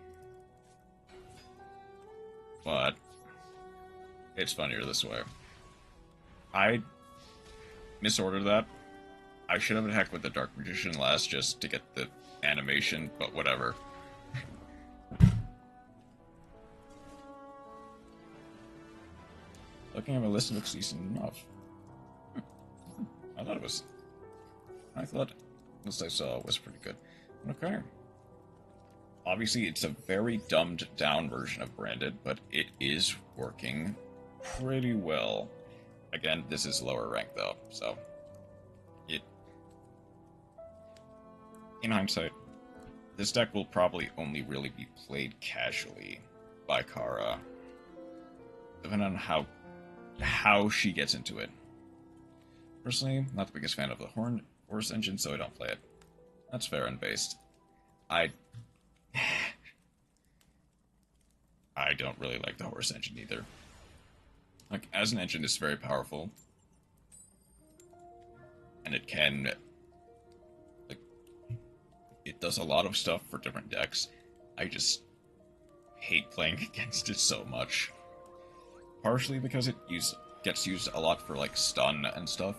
But it's funnier this way. I misordered that. I should have attacked with the Dark Magician last just to get the animation, but whatever. Looking at my list, it looks decent enough. I thought this I saw was pretty good. Okay. Obviously, it's a very dumbed down version of Branded, but it is working pretty well. Again, this is lower rank though, so in hindsight, this deck will probably only really be played casually by Kara, depending on how she gets into it. Personally, not the biggest fan of the Horse engine, so I don't play it. That's fair and based. I don't really like the Horse engine either. Like, as an engine, it's very powerful. And it can... like, it does a lot of stuff for different decks. I just hate playing against it so much. Partially because it gets used a lot for, like, stun and stuff.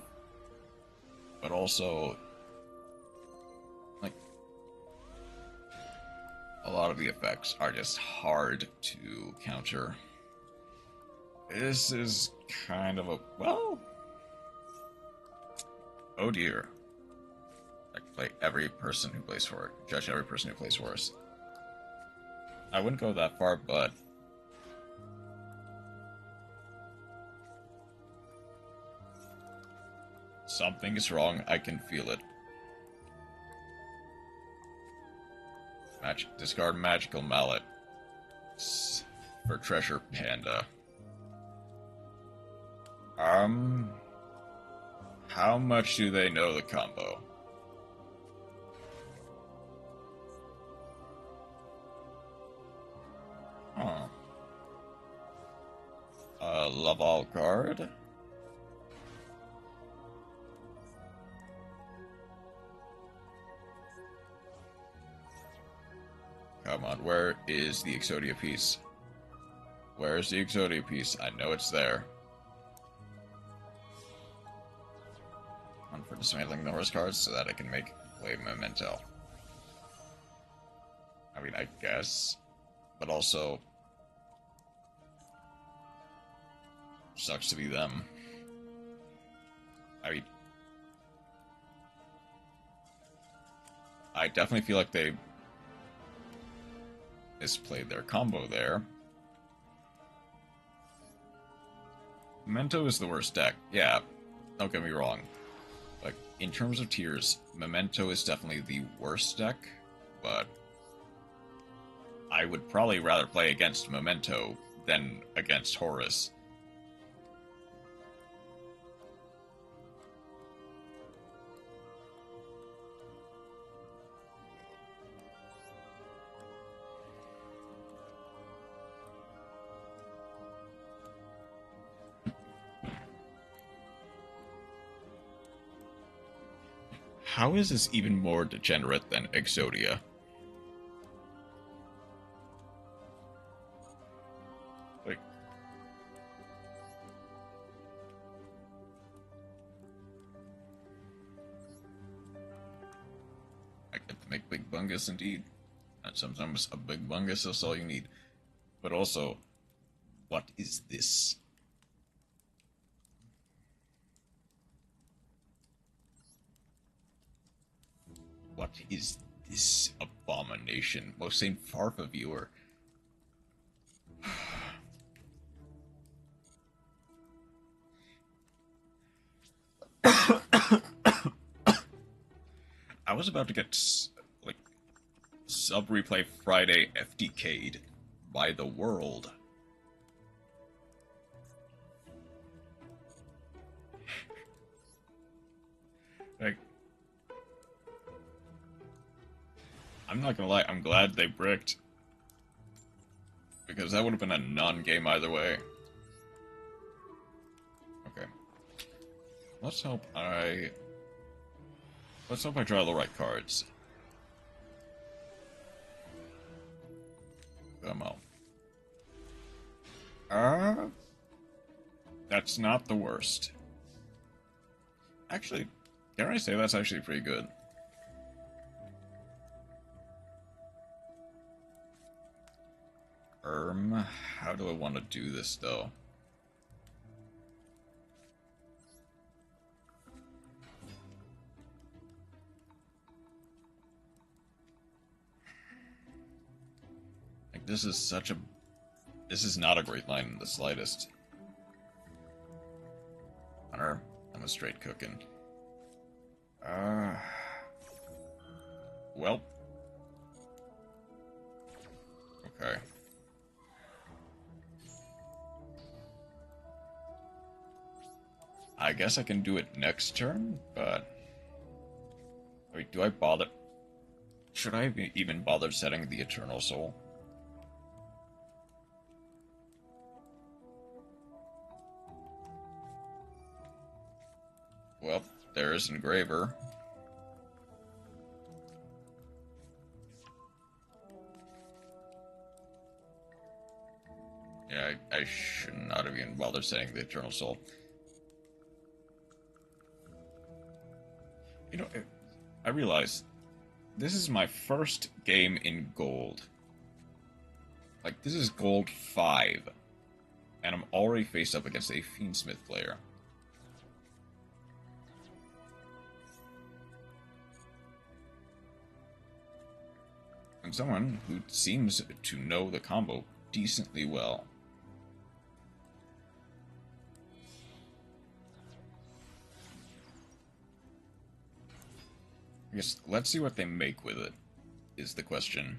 But also... like... a lot of the effects are just hard to counter. This is kind of a, well, oh dear. Like, play every person who plays for it. Judge every person who plays for us. I wouldn't go that far, but something is wrong. I can feel it. Discard magical mallet for treasure panda. How much do they know the combo? Huh. Laval guard? Come on, where is the Exodia piece? Where's the Exodia piece? I know it's there. One for dismantling Nora's cards so that I can make play Memento. I mean, I guess. But also, sucks to be them. I mean, I definitely feel like they misplayed their combo there. Memento is the worst deck. Yeah, don't get me wrong. Like, in terms of tiers, Memento is definitely the worst deck, but I would probably rather play against Memento than against Horus. How is this even more degenerate than Exodia? Like, I get to make big bungus indeed. And sometimes a big bungus is all you need. But also, what is this? What is this abomination? Most Saint Farfa viewer. I was about to get, like, sub-replay Friday FDK'd by the world. Like, I'm not gonna lie, I'm glad they bricked. Because that would have been a non-game either way. Okay. Let's hope I draw the right cards. Come on. That's not the worst. Actually, can I say that's actually pretty good? How do I want to do this, though? Like, this is not a great line in the slightest. Hunter, I'm a straight cookin'. Well. Okay. I guess I can do it next turn, but... Wait, do I bother... Should I even bother setting the Eternal Soul? Well, there's Engraver. Yeah, I should not have even bothered setting the Eternal Soul. You know, I realize this is my first game in gold. Like, this is gold 5. And I'm already faced up against a Fiendsmith player. And someone who seems to know the combo decently well. I guess let's see what they make with it, is the question.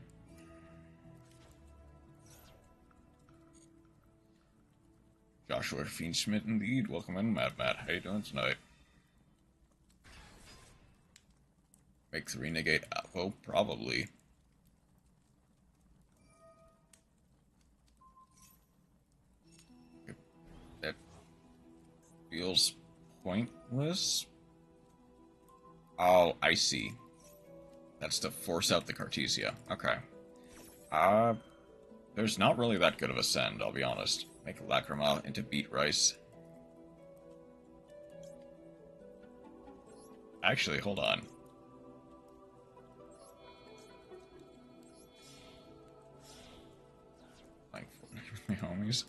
Joshua Fiendschmidt indeed. Welcome in, Matt. How you doing tonight? Make 3 negate Apo? Probably. That feels pointless. Oh, I see. That's to force out the Cartesia. Okay. There's not really that good of a send, I'll be honest. Make Lacrima into Beat Rice. Actually, hold on. Like, my homies.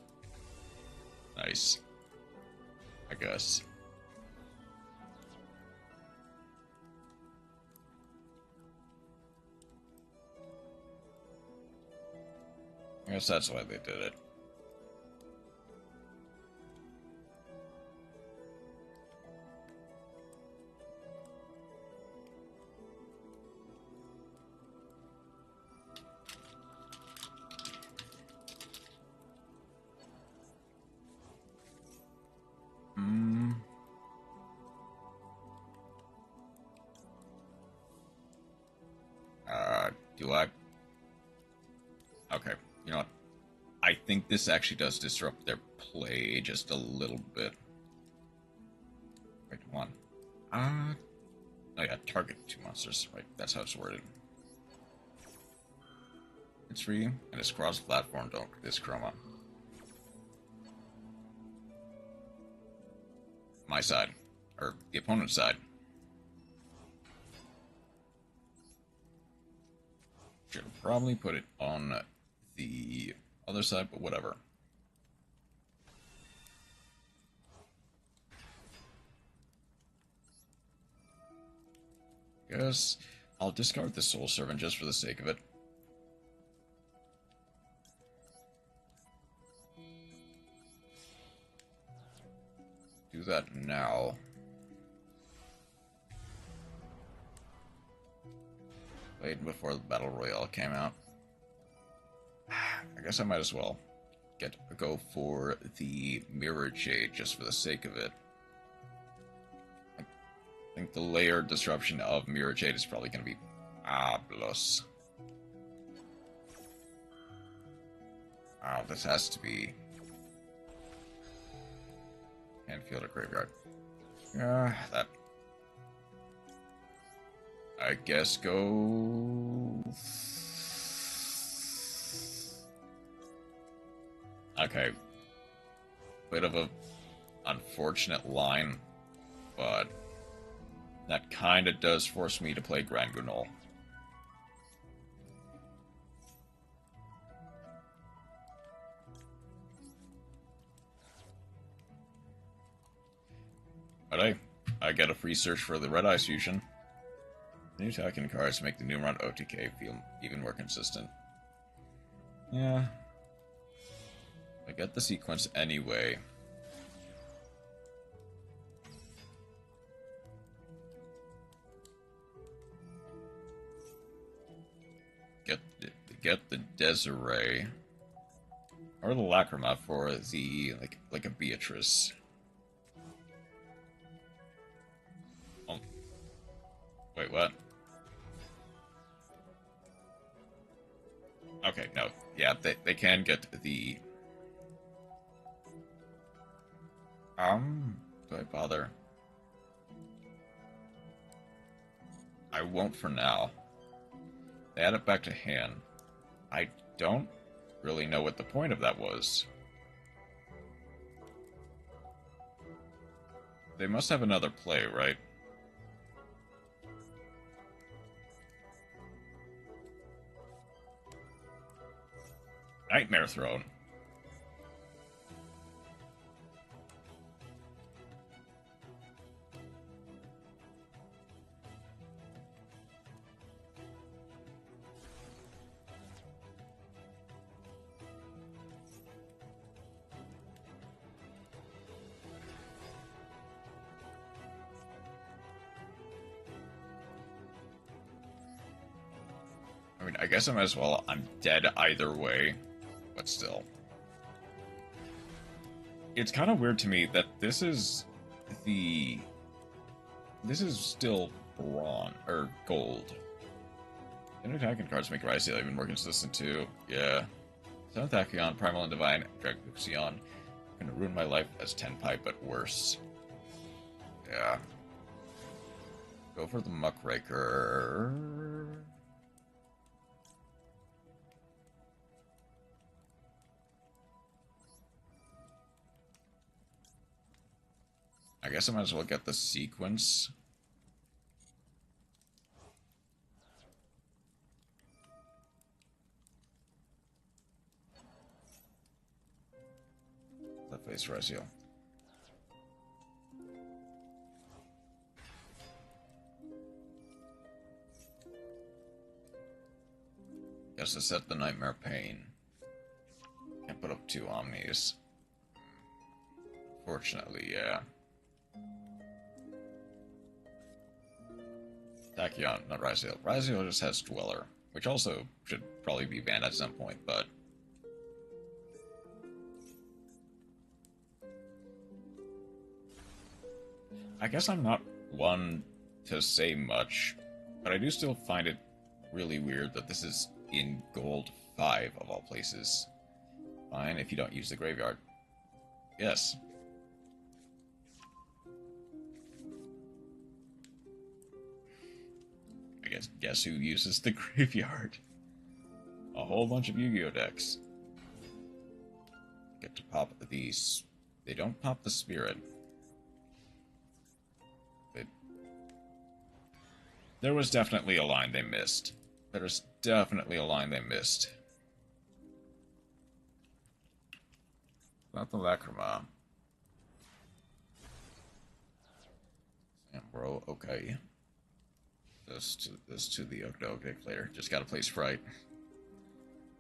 Nice. I guess. I guess that's why they did it. Do I? Okay, you know what? I think this actually does disrupt their play just a little bit. Wait, one. Oh yeah, target 2 monsters. Right, that's how it's worded. It's free, and it's cross-platform, don't this chroma. My side. Or the opponent's side. Should probably put it on the other side, but whatever. Guess I'll discard the Soul Servant just for the sake of it. Do that now. Played before the Battle Royale came out. I guess I might as well go for the Mirror Jade just for the sake of it. I think the layer disruption of Mirror Jade is probably going to be plus. This has to be Handfield or Graveyard. That. I guess go. Okay. Bit of a unfortunate line, but that kind of does force me to play Grand Gunol. But hey, I get a free search for the Red Ice Fusion. New attacking cards make the Numeron OTK feel even more consistent. Yeah. I get the sequence anyway. Get the Desiree or the Lacrima for the like a Beatrice. Oh, wait, what? Okay, no, yeah, they can get the. Do I bother? I won't for now. They add it back to hand. I don't really know what the point of that was. They must have another play, right? Nightmare Throne. I mean, I guess I might as well. I'm dead either way, but still. It's kind of weird to me that this is still bronze, or gold. And attacking cards make Rise even more consistent too. Yeah. 7th Tachyon, Primal and Divine, Draguxion. Gonna ruin my life as Tenpai, but worse. Yeah. Go for the Muckraker. I guess I might as well get the sequence. Left face Reziel. Guess to set the Nightmare Pain. Can't put up 2 Omnis. Fortunately, yeah. Tachyon, not Reziel. Reziel just has Dweller, which also should probably be banned at some point, but... I guess I'm not one to say much, but I do still find it really weird that this is in Gold 5 of all places. Fine if you don't use the graveyard. Yes. I guess who uses the graveyard? A whole bunch of Yu-Gi-Oh decks. Get to pop these. They don't pop the spirit. There was definitely a line they missed. There's definitely a line they missed. Not the Lacrima. Bro, okay. This to the Ogdogic later. Just gotta play Sprite.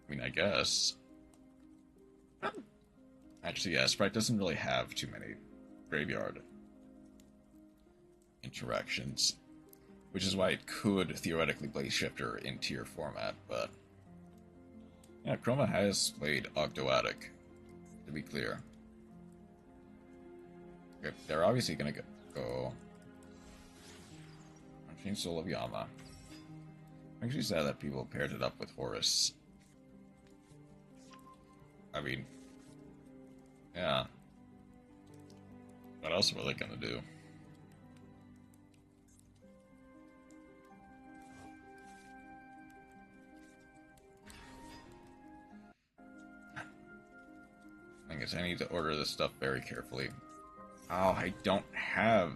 I mean, I guess. Actually, yeah, Sprite doesn't really have too many graveyard interactions. Which is why it could theoretically play Shifter in tier format, but... Yeah, Chroma has played Ogdoadic, to be clear. Okay, they're obviously gonna go... Unchained Soul of Yama. I'm actually sad that people paired it up with Horus. I mean... Yeah. What else were they gonna do? I guess I need to order this stuff very carefully. Oh, I don't have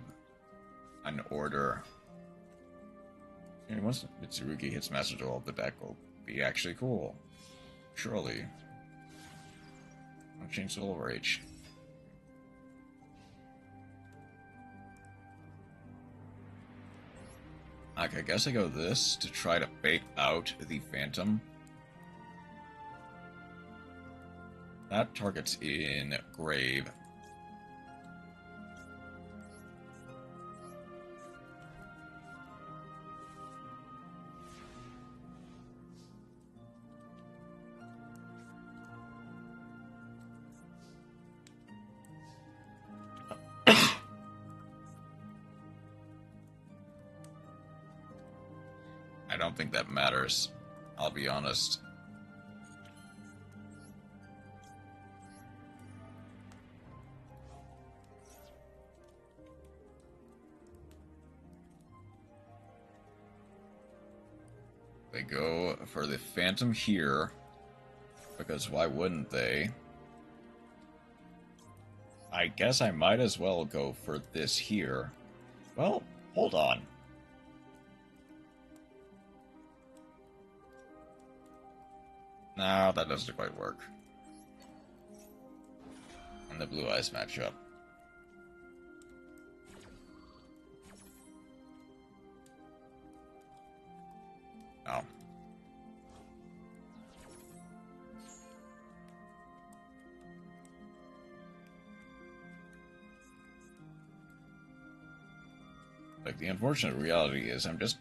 an order. And once Mitsurugi hits Master Duel, the deck will be actually cool. Surely. I'll change Soul Rage. Like, I guess I go this to try to bait out the Phantom. That target's in Grave. I don't think that matters. I'll be honest. They go for the Phantom here, because why wouldn't they? I guess I might as well go for this here. Well, hold on. No, that doesn't quite work. And the blue eyes match up. Oh. Like, the unfortunate reality is I'm just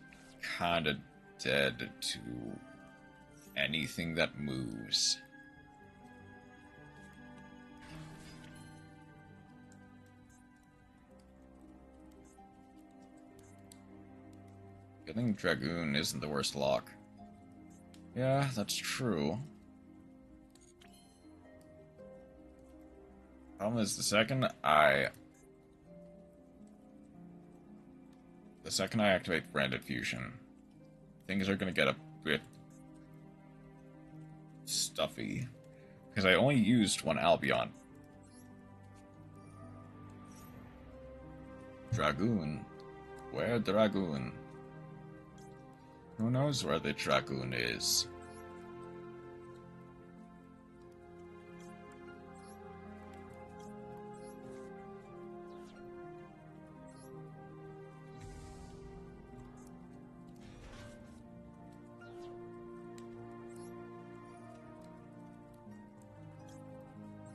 kinda dead to anything that moves. Getting Dragoon isn't the worst lock. Yeah, that's true. Problem is, the second I activate Branded Fusion, things are gonna get a bit stuffy. Because I only used one Albion. Dragoon? Where Dragoon? Who knows where the Dragoon is?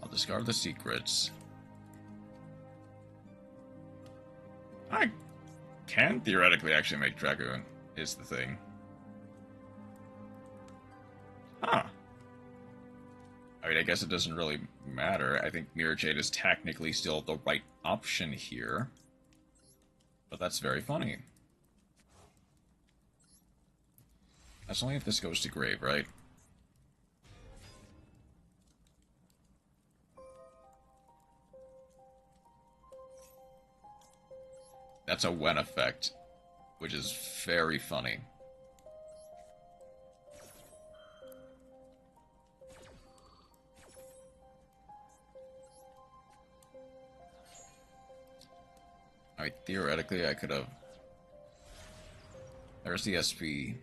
I'll discard the secrets. I can theoretically actually make Dragoon, is the thing. Huh. I mean, I guess it doesn't really matter. I think Mirror Jade is technically still the right option here. But that's very funny. That's only if this goes to grave, right? That's a when effect, which is very funny. I mean, theoretically, I could have... There's the SP.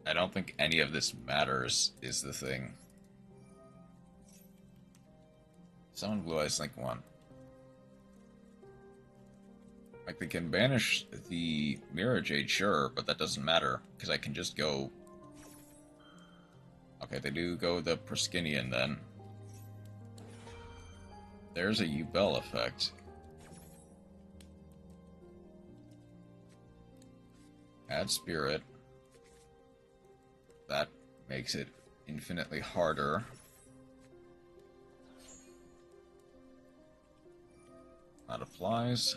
I don't think any of this matters, is the thing. Summon Blue Eyes Link 1. Like, they can banish the Mirror Jade, sure, but that doesn't matter, because I can just go... Okay, they do go the Perskinian, then. There's a Ubel effect. Add Spirit. That makes it infinitely harder. That applies.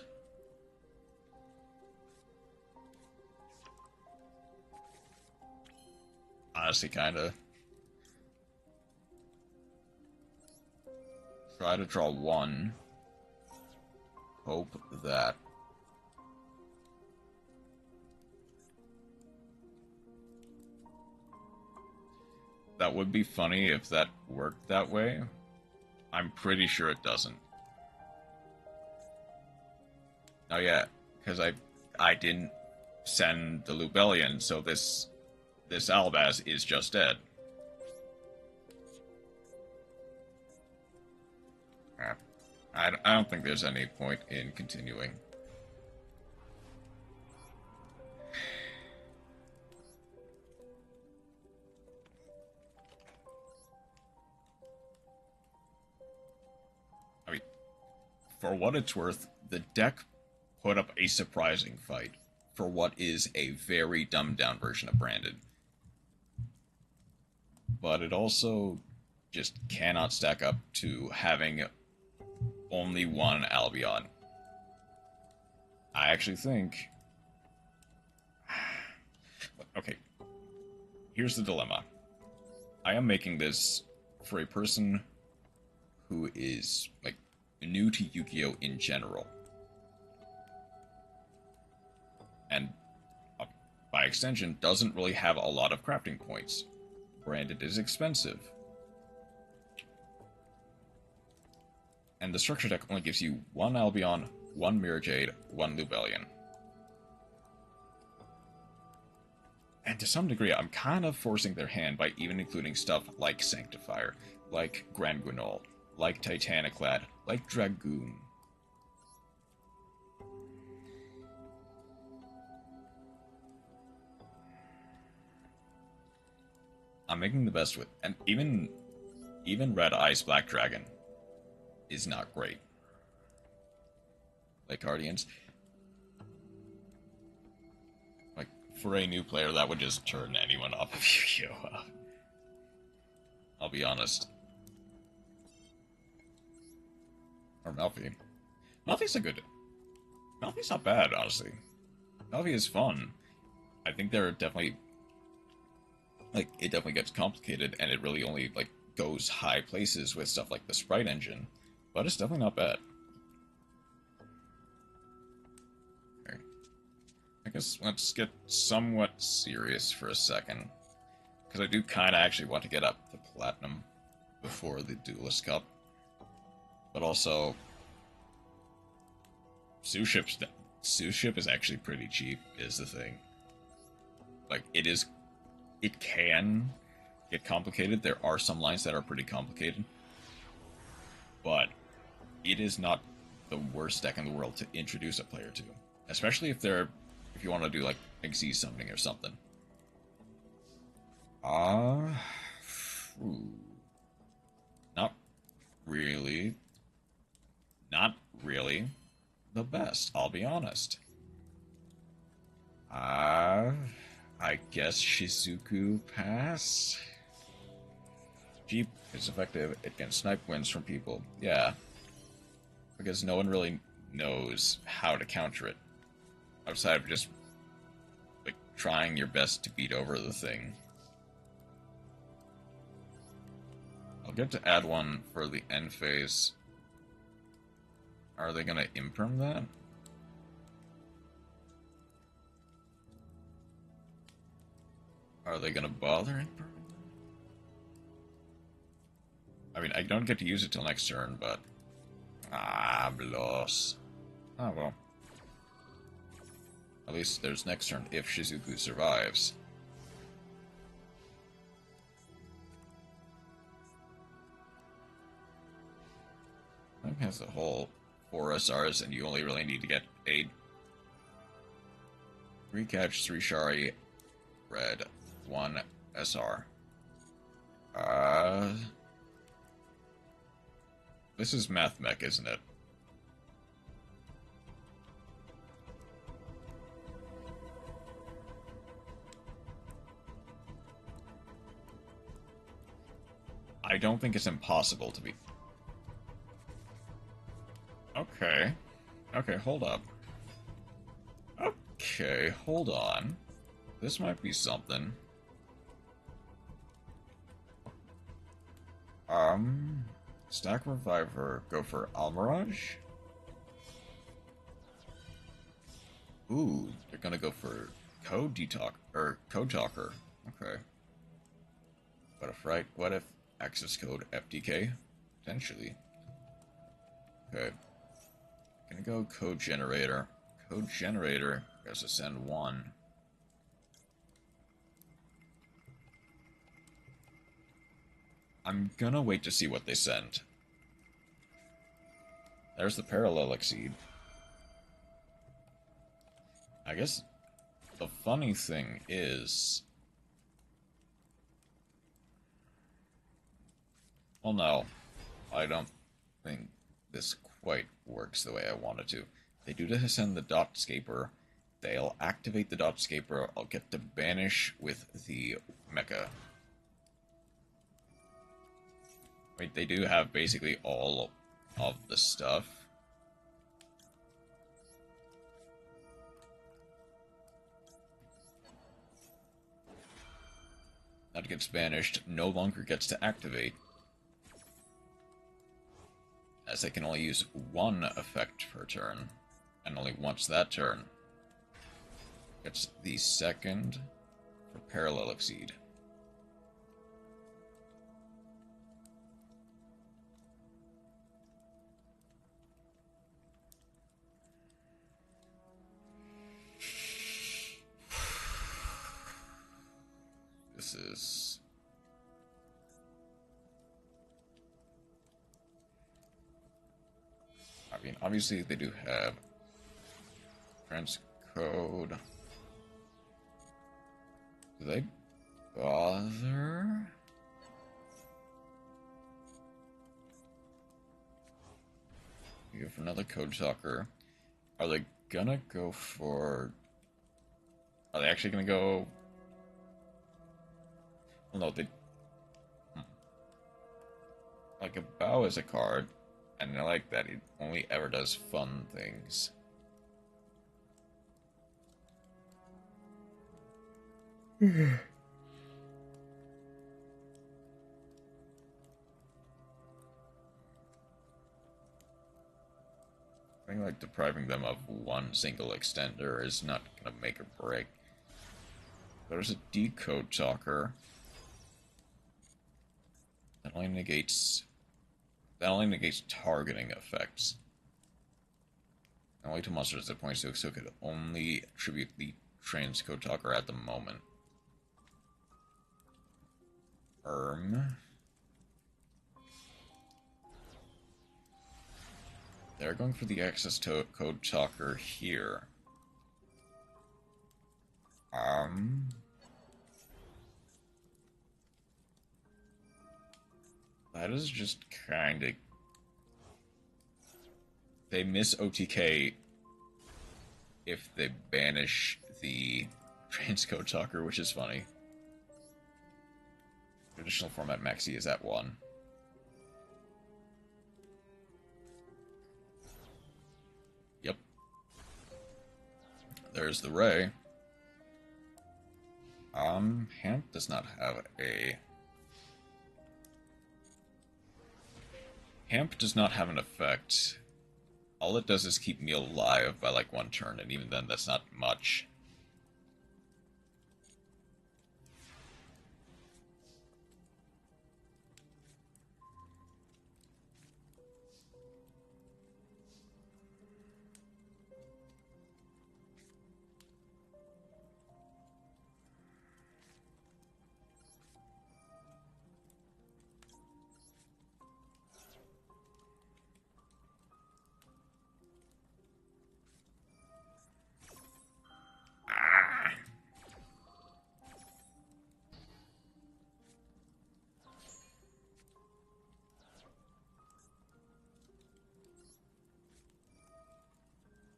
Honestly, kinda. Try to draw one. Hope that. That would be funny if that worked that way. I'm pretty sure it doesn't. Oh yeah, because I didn't send the Lubellion, so this Albaz is just dead. I don't think there's any point in continuing. I mean, for what it's worth, the deck put up a surprising fight for what is a very dumbed-down version of Branded. But it also just cannot stack up to having only one Albion. I actually think... Okay, here's the dilemma. I am making this for a person who is, like, new to Yu-Gi-Oh! In general. And, by extension, doesn't really have a lot of crafting points. Branded is expensive. And the structure deck only gives you one Albion, one Mirror Jade, one Lubellion. And to some degree, I'm kind of forcing their hand by even including stuff like Sanctifier, like Grand Guignol, like Titaniclad, like Dragoon. I'm making the best with, and even Red Eyes Black Dragon is not great. Like Guardians, like for a new player, that would just turn anyone off of Yu-Gi-Oh. I'll be honest. Or Melfi. Melfi's a good. Melfi's not bad, honestly. Melfi is fun. I think there are definitely, like, it definitely gets complicated, and it really only like goes high places with stuff like the sprite engine, but it's definitely not bad. Okay. I guess let's get somewhat serious for a second, because I do kind of actually want to get up to Platinum before the Duelist Cup, but also Sous Ship is actually pretty cheap, is the thing. Like, it can get complicated. There are some lines that are pretty complicated, but it is not the worst deck in the world to introduce a player to, especially if you want to do like Xyz summoning or something. Not really. Not really the best, I'll be honest. I guess Shizuku pass? Cheap, it's effective, it can snipe wins from people. Yeah. Because no one really knows how to counter it. Outside of just, like, trying your best to beat over the thing. I'll get to add one for the end phase. Are they gonna imperm that? Are they gonna bother imperm? I mean, I don't get to use it till next turn, but... Bloss. Oh well. At least there's next turn if Shizuku survives. I think has a whole 4 SRs, and you only really need to get 8. 3 catch, 3 Shari, red, 1 SR. This is Math Mech, isn't it? I don't think it's impossible to be. Okay. Okay, hold up. Okay, hold on. This might be something. Stack Reviver, go for Almirage? Ooh, they're gonna go for Code Talker. Okay. What if access code FTK? Potentially. Okay. Gonna go Code Generator. Code Generator has to send 1. I'm gonna wait to see what they send. There's the Parallel Exceed. I guess the funny thing is... Well, no. I don't think this quite works the way I want it to. They do to send the Dotscaper. They'll activate the Dotscaper. I'll get to banish with the Mecha. Wait, they do have basically all of the stuff. That gets banished, no longer gets to activate, as they can only use 1 effect per turn, and only once that turn. Gets the second for Parallel Exceed. is... I mean, obviously they do have transcode. Do they bother? You have another code talker. Are they gonna go for... Are they actually gonna go... Well, no, they... Like, a bow is a card, and I like that it only ever does fun things. I think like depriving them of one single extender is not gonna make or break. There's a decode talker that only negates targeting effects. Only to monsters that points to, so it could only attribute the transcode talker at the moment. They're going for the access to code talker here. That is just kind of... They miss OTK if they banish the transcode talker, which is funny. Traditional format maxi is at 1. Yep. There's the Ray. Hamp does not have a... Hamp does not have an effect. All it does is keep me alive by like 1 turn, and even then that's not much.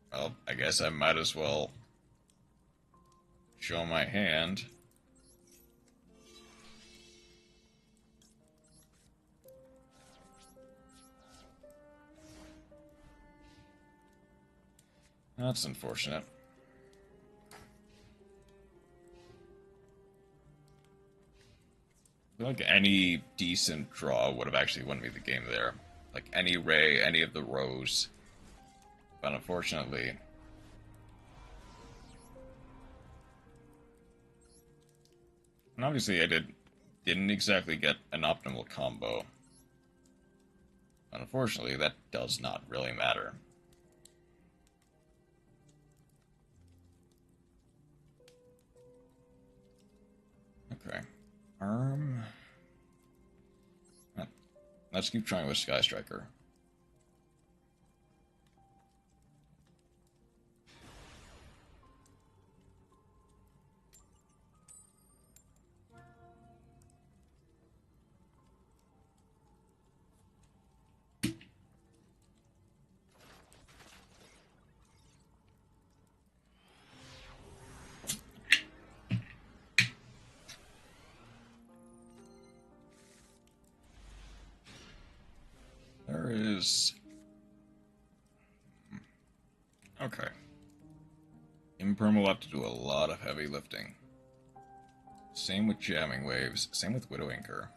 Well, I guess I might as well show my hand. That's unfortunate. I feel like any decent draw would have actually won me the game there. Like any Ray, any of the rows. But unfortunately... And obviously I didn't exactly get an optimal combo. Unfortunately, that does not really matter. Okay. Let's keep trying with Sky Striker. There is... Okay. Imperm will have to do a lot of heavy lifting. Same with Jamming Waves. Same with Widow Inker.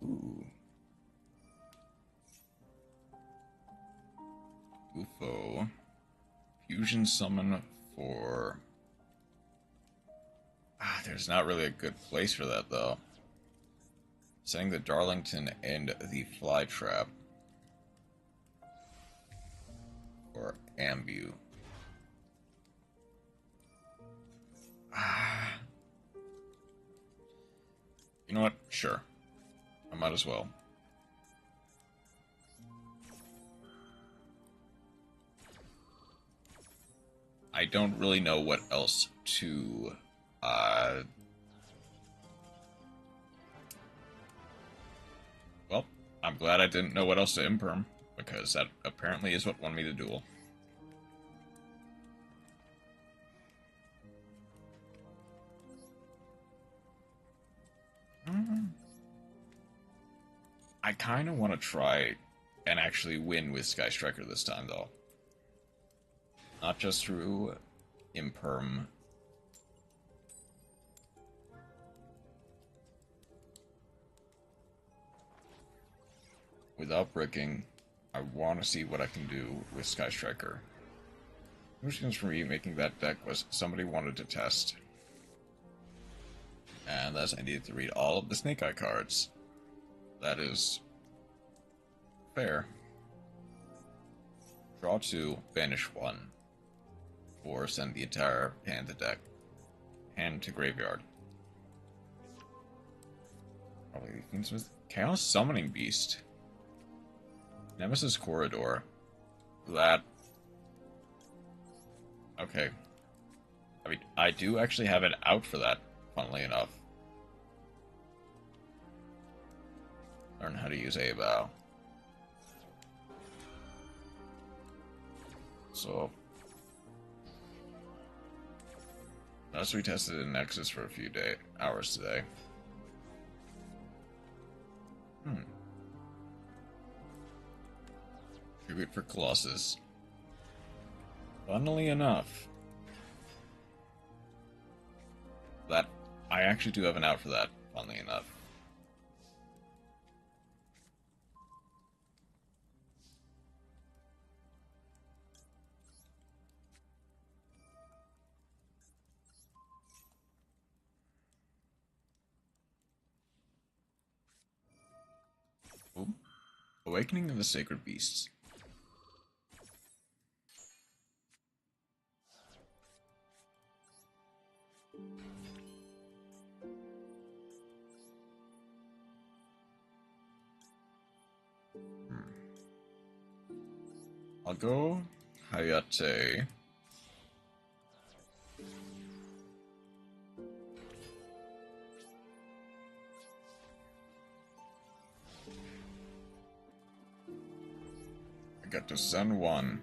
Ooh. UFO. Fusion Summon for... there's not really a good place for that, though. Setting the Darlington and the Fly Trap. Or Ambu. Sure. I might as well. I don't really know what else to, well, I'm glad I didn't know what else to imperm, because that apparently is what won me the duel. I kind of want to try and actually win with Sky Striker this time, though. Not just through imperm. Without bricking, I want to see what I can do with Sky Striker. The reasons for me making that deck was somebody wanted to test. And thus I needed to read all of the Snake Eye cards. That is fair. Draw 2, banish 1. Or send the entire hand to deck. Hand to graveyard. Probably things with Chaos Summoning Beast. Nemesis Corridor. That. Okay. I mean, I do actually have it out for that, funnily enough. Learn how to use A-Bow. So, let's retest it in Nexus for a few hours today. Tribute for Colossus. Funnily enough, that I actually do have an out for that, funnily enough. Ooh. Awakening of the Sacred Beasts. I'll go Hayate. I got to send one.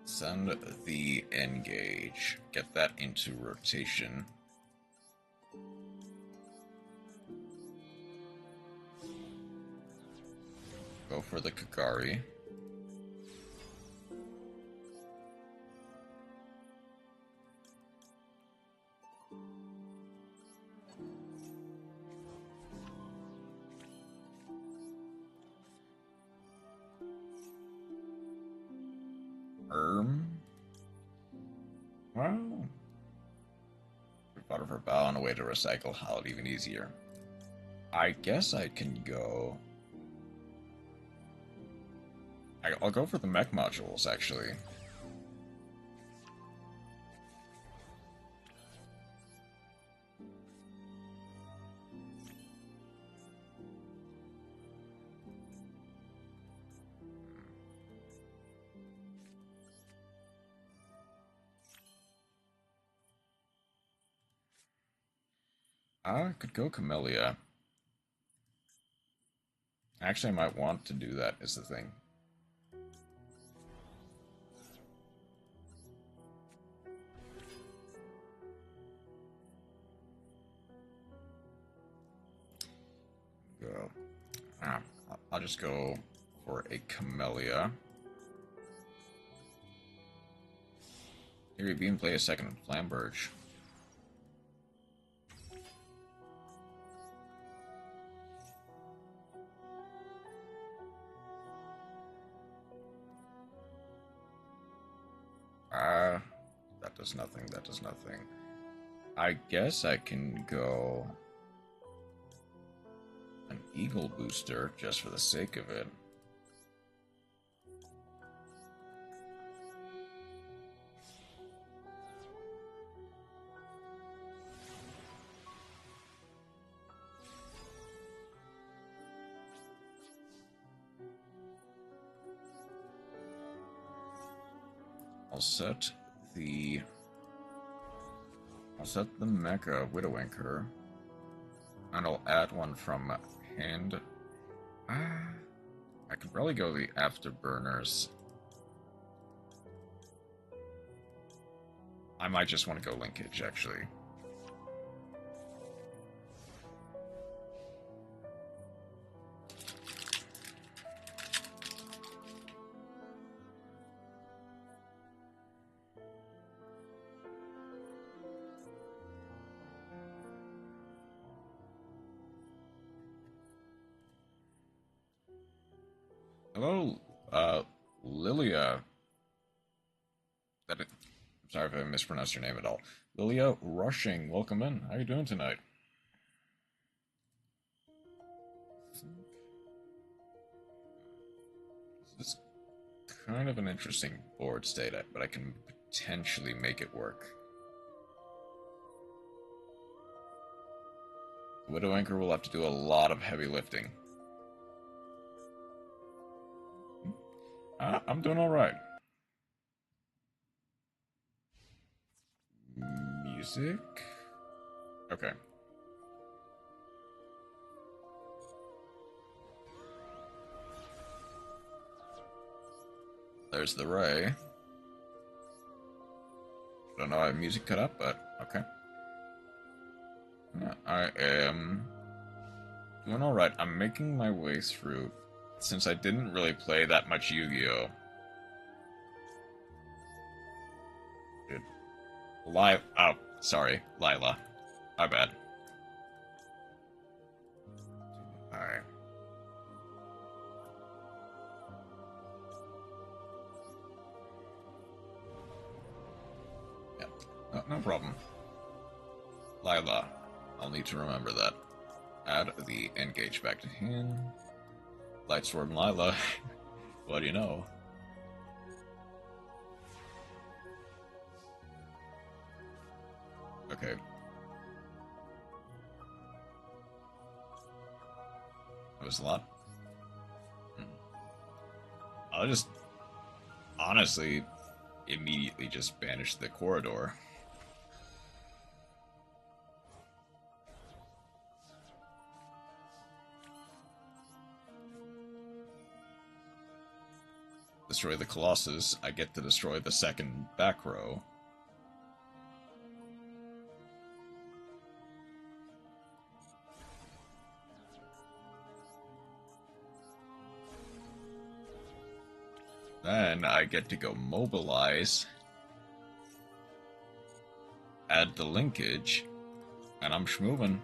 Send the Engage. Get that into rotation. Go for the Kagari. Well, we thought of her bow on a way to recycle how it even easier. I guess I can go. I'll go for the mech modules, actually. I could go Camellia. Actually, I might want to do that, is the thing. Go. I'll just go for a Camellia. Here, you can play a second Flamberge. That does nothing, that does nothing. I guess I can go an Eagle Booster just for the sake of it. I'll set the Mecha Widow Anchor, and I'll add one from hand. I could probably go the Afterburners. I might just want to go linkage, actually. Hello, Lilia. I'm sorry if I mispronounced your name at all. Lilia Rushing, welcome in. How are you doing tonight? This is kind of an interesting board state, but I can potentially make it work. The Widow Anchor will have to do a lot of heavy lifting. I'm doing alright. Music? Okay. There's the ray. Don't know how music cut up, but okay. Yeah, I am doing alright. I'm making my way through. Since I didn't really play that much Yu-Gi-Oh! Oh, sorry, Lila. My bad. Alright. Yeah, no problem. Lila. I'll need to remember that. Add the engage back to hand. Lightsword and Lila. What do you know? Okay. That was a lot. I'll just honestly immediately just banish the corridor. Destroy the Colossus, I get to destroy the second back row. Then I get to go mobilize, add the linkage, and I'm schmovin'.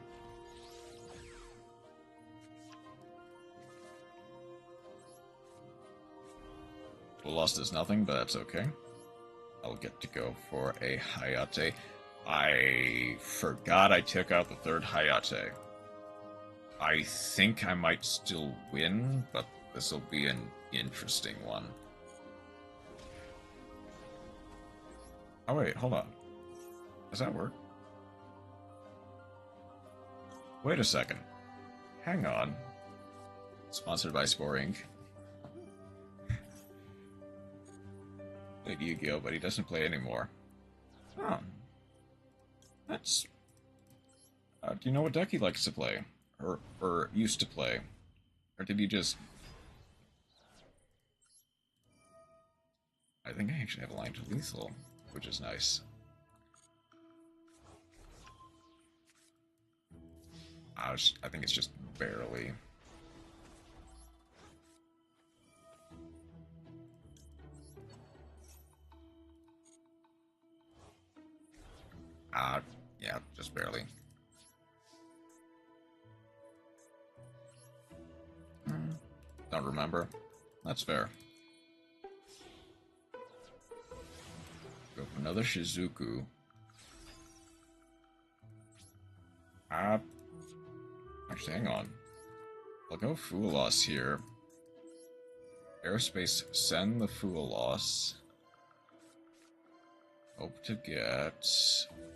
Lost is nothing, but that's okay. I'll get to go for a Hayate. I forgot I took out the third Hayate. I think I might still win, but this will be an interesting one. Oh wait, hold on. Does that work? Wait a second. Hang on. Sponsored by Spore Inc. Played Yu-Gi-Oh, but he doesn't play anymore. Oh. That's... do you know what deck he likes to play? Or used to play? Or did he just... I think I actually have a line to lethal, which is nice. I think it's just barely... yeah, just barely. Don't remember. That's fair. Go for another Shizuku. Actually, hang on. I'll go Fool Loss here. Aerospace, send the Fool Loss. Hope to get...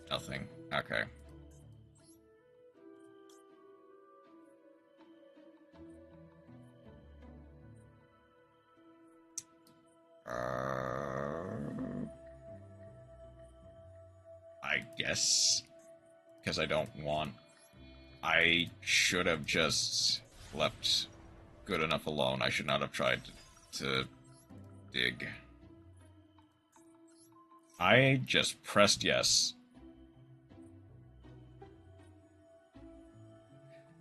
nothing. Okay. guess. Because I don't want... I should have just left good enough alone. I should not have tried to dig. I just pressed yes.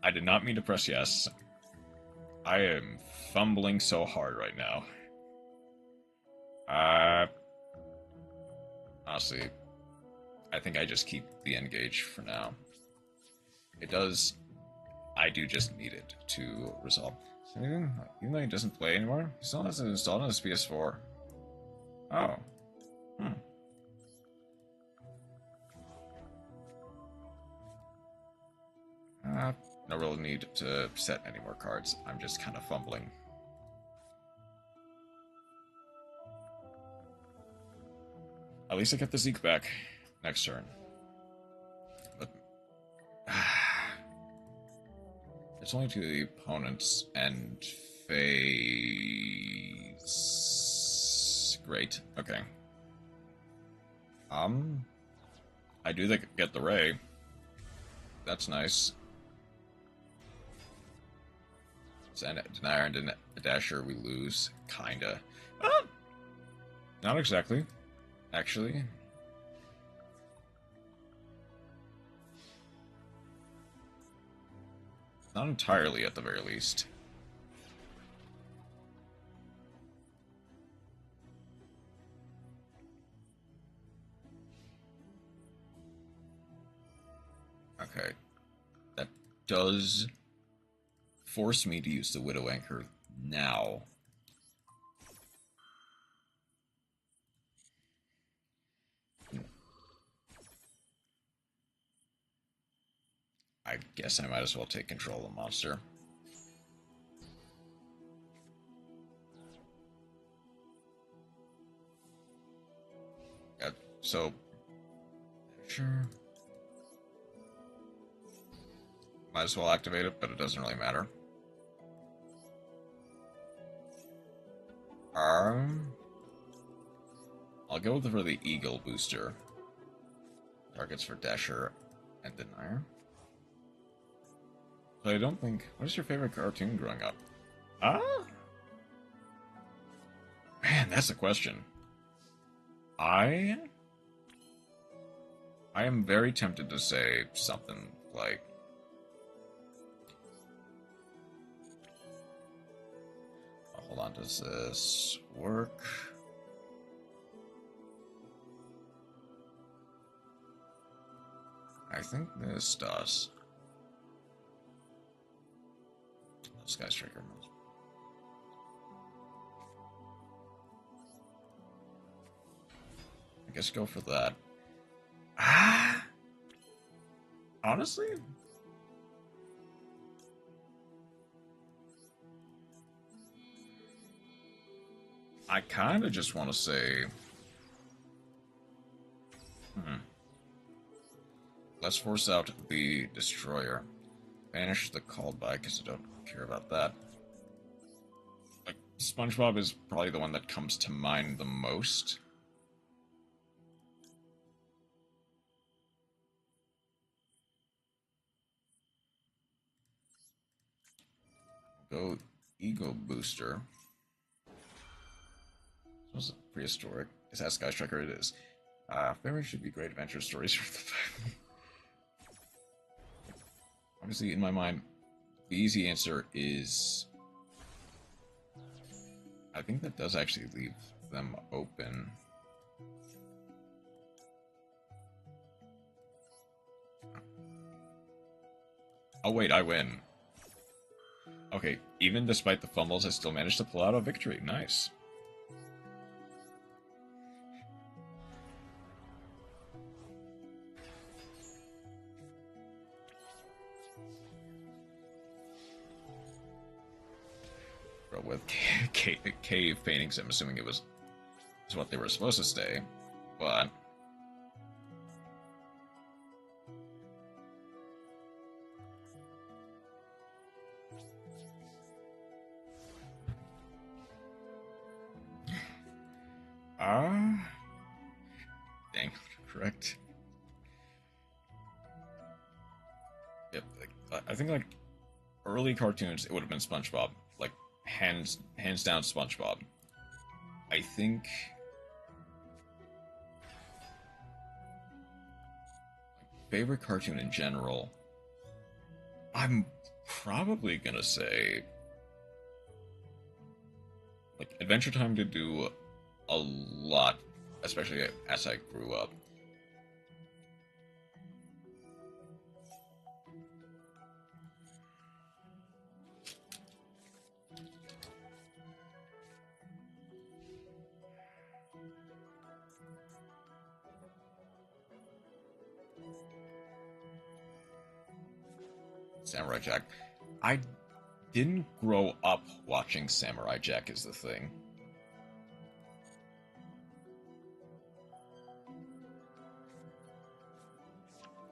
I did not mean to press yes. I am fumbling so hard right now. Honestly, I think I just keep the engage for now. It does... I do just need it to resolve. So even though he doesn't play anymore, he still has it installed on his PS4. Oh. No real need to set any more cards. I'm just kind of fumbling. At least I get the Zeke back next turn. But there's only 2 opponents and phase. Great. Okay. I do get the Ray. That's nice. Send Denier and Dasher, we lose. Kinda. Not exactly. Actually. Not entirely, at the very least. Okay. That does force me to use the Widow Anchor now. I guess I might as well take control of the monster. So, sure. Might as well activate it, but it doesn't really matter. I'll go for the Eagle booster. Targets for Dasher and Denier. But I don't think... What is your favorite cartoon growing up? Man, that's a question. I am very tempted to say something like... Oh, hold on, does this work? I think this does. This guy's trigger moves. I guess go for that. Honestly? I kind of just want to say... Let's force out the Destroyer. Banish the called by, because I don't care about that. Like, SpongeBob is probably the one that comes to mind the most. Go Ego Booster. This was prehistoric. Is that Sky Striker? It is. Fairy should be great adventure stories for the family. Obviously, in my mind, the easy answer is... I think that does actually leave them open. Oh wait, I win. Okay, even despite the fumbles, I still managed to pull out a victory. Nice. With cave paintings, I'm assuming it was what they were supposed to stay, but dang, correct. I think like early cartoons, it would have been SpongeBob. Like hands down SpongeBob. I think favorite cartoon in general, I'm probably gonna say like Adventure Time to do a lot, especially as I grew up. Samurai Jack. I didn't grow up watching Samurai Jack is the thing.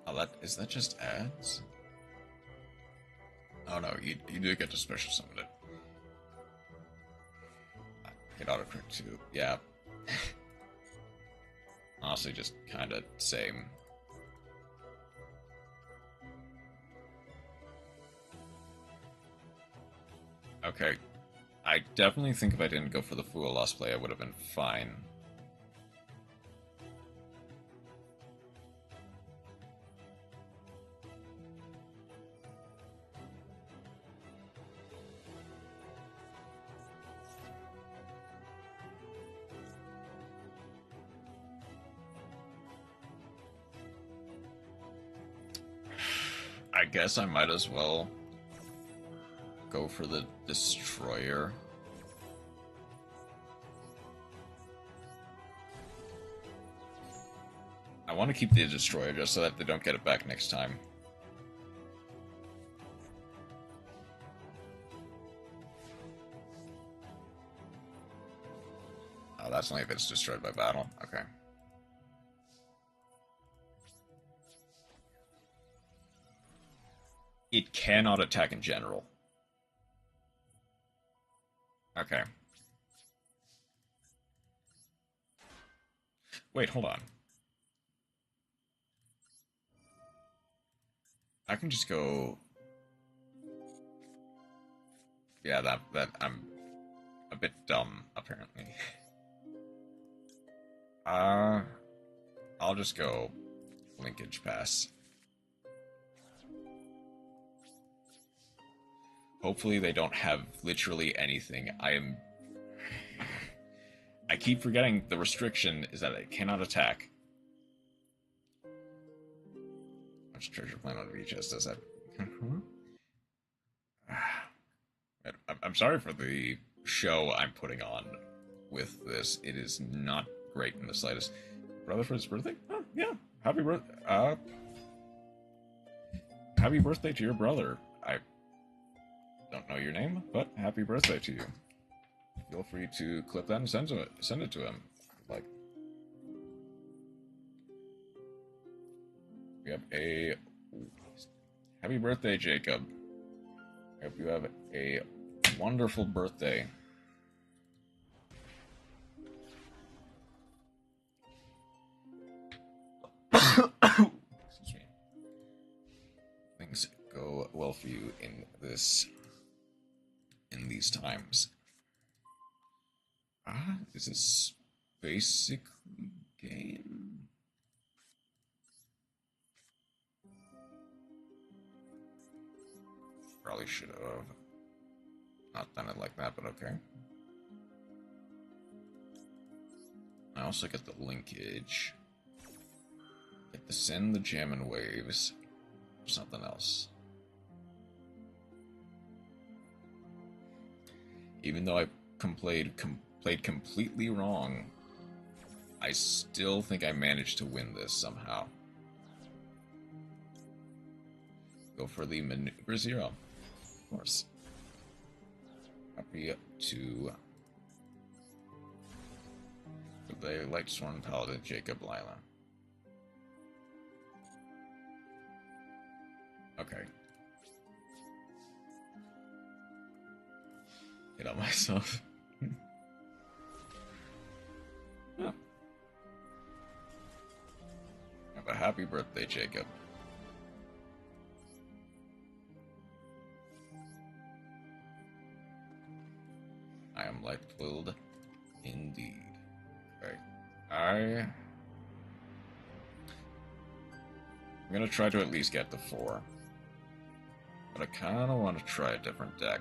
Oh, is that just ads? Oh no, you do get to special summon it. Get autocorrect too. Yeah. Honestly, just kind of same. Okay. I definitely think if I didn't go for the Full Lost Play, I would have been fine. I guess I might as well go for the Destroyer. I want to keep the Destroyer just so that they don't get it back next time. Oh, that's only if it's destroyed by battle. Okay. It cannot attack in general. Okay. Wait, hold on. I can just go... Yeah, that I'm a bit dumb, apparently. I'll just go linkage pass. Hopefully they don't have literally anything. I keep forgetting the restriction is that it cannot attack. Much treasure plan on VHS does that? I'm sorry for the show I'm putting on with this. It is not great in the slightest. Brother for his birthday? Oh, yeah. Happy birthday to your brother. I don't know your name, but happy birthday to you. Feel free to clip that and send it to him. Like, we have a happy birthday, Jacob. I hope you have a wonderful birthday. Excuse me. Things go well for you in these times. Is this basically game? Probably should have not done it like that, but okay. I also get the linkage. Get the send, the jam, and waves. Or something else. Even though I played completely wrong, I still think I managed to win this somehow. Go for the maneuver 0. Of course. Happy to the Light Sworn Paladin Jacob Lila. Okay. Get out myself. Oh. Have a happy birthday, Jacob. I am light-willed indeed. Okay. I'm gonna try to at least get the 4. But I kinda want to try a different deck.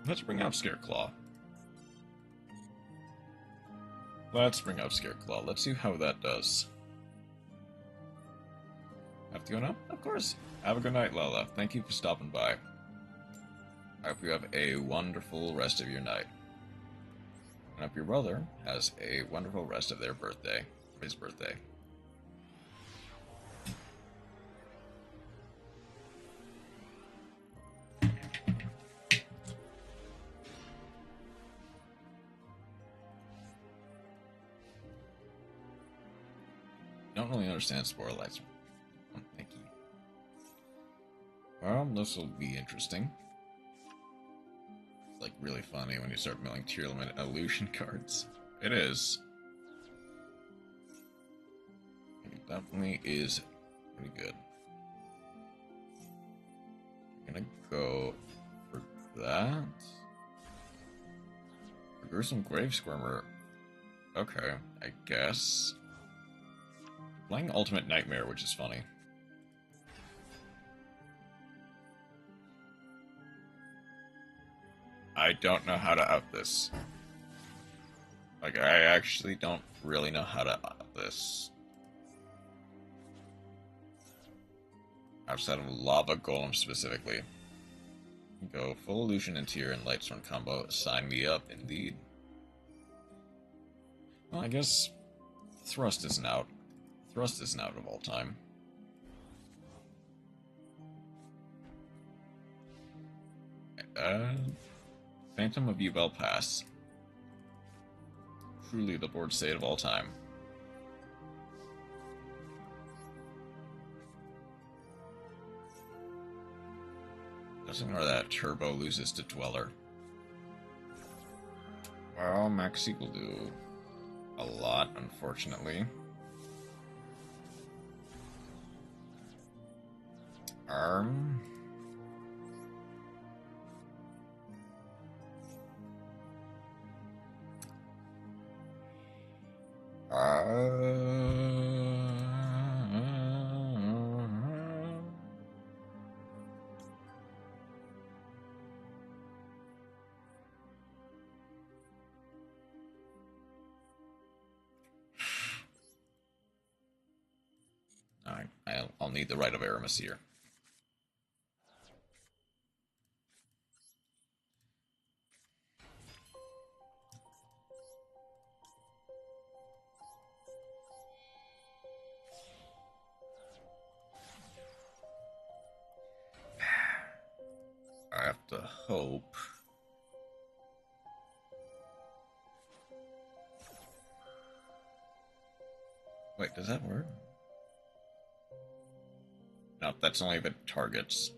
Let's bring out Scareclaw. Let's see how that does. Have to go now? Of course. Have a good night, Lala. Thank you for stopping by. I hope you have a wonderful rest of your night. And I hope your brother has a wonderful rest of their birthday. His birthday. Don't really understand Sporelites. Oh, thank you. Well, this will be interesting. It's like really funny when you start milling tier limit illusion cards. It is. It definitely is pretty good. I'm gonna go for that. A gruesome grave squirmer. Okay, I guess. Playing Ultimate Nightmare, which is funny. I don't know how to out this. Like, I actually don't really know how to out this. Outside of Lava Golem specifically. Go full illusion into and Lightstorm combo. Sign me up, indeed. Well, I guess Thrust isn't out. Thrust isn't out of all time. Phantom of Yubel Pass. Truly the board state of all time. Just ignore that. Turbo loses to Dweller. Well, Maxi will do a lot, unfortunately. I'll need the Rite of Aramis here. I have to hope. Wait, does that work? No, that's only if it targets.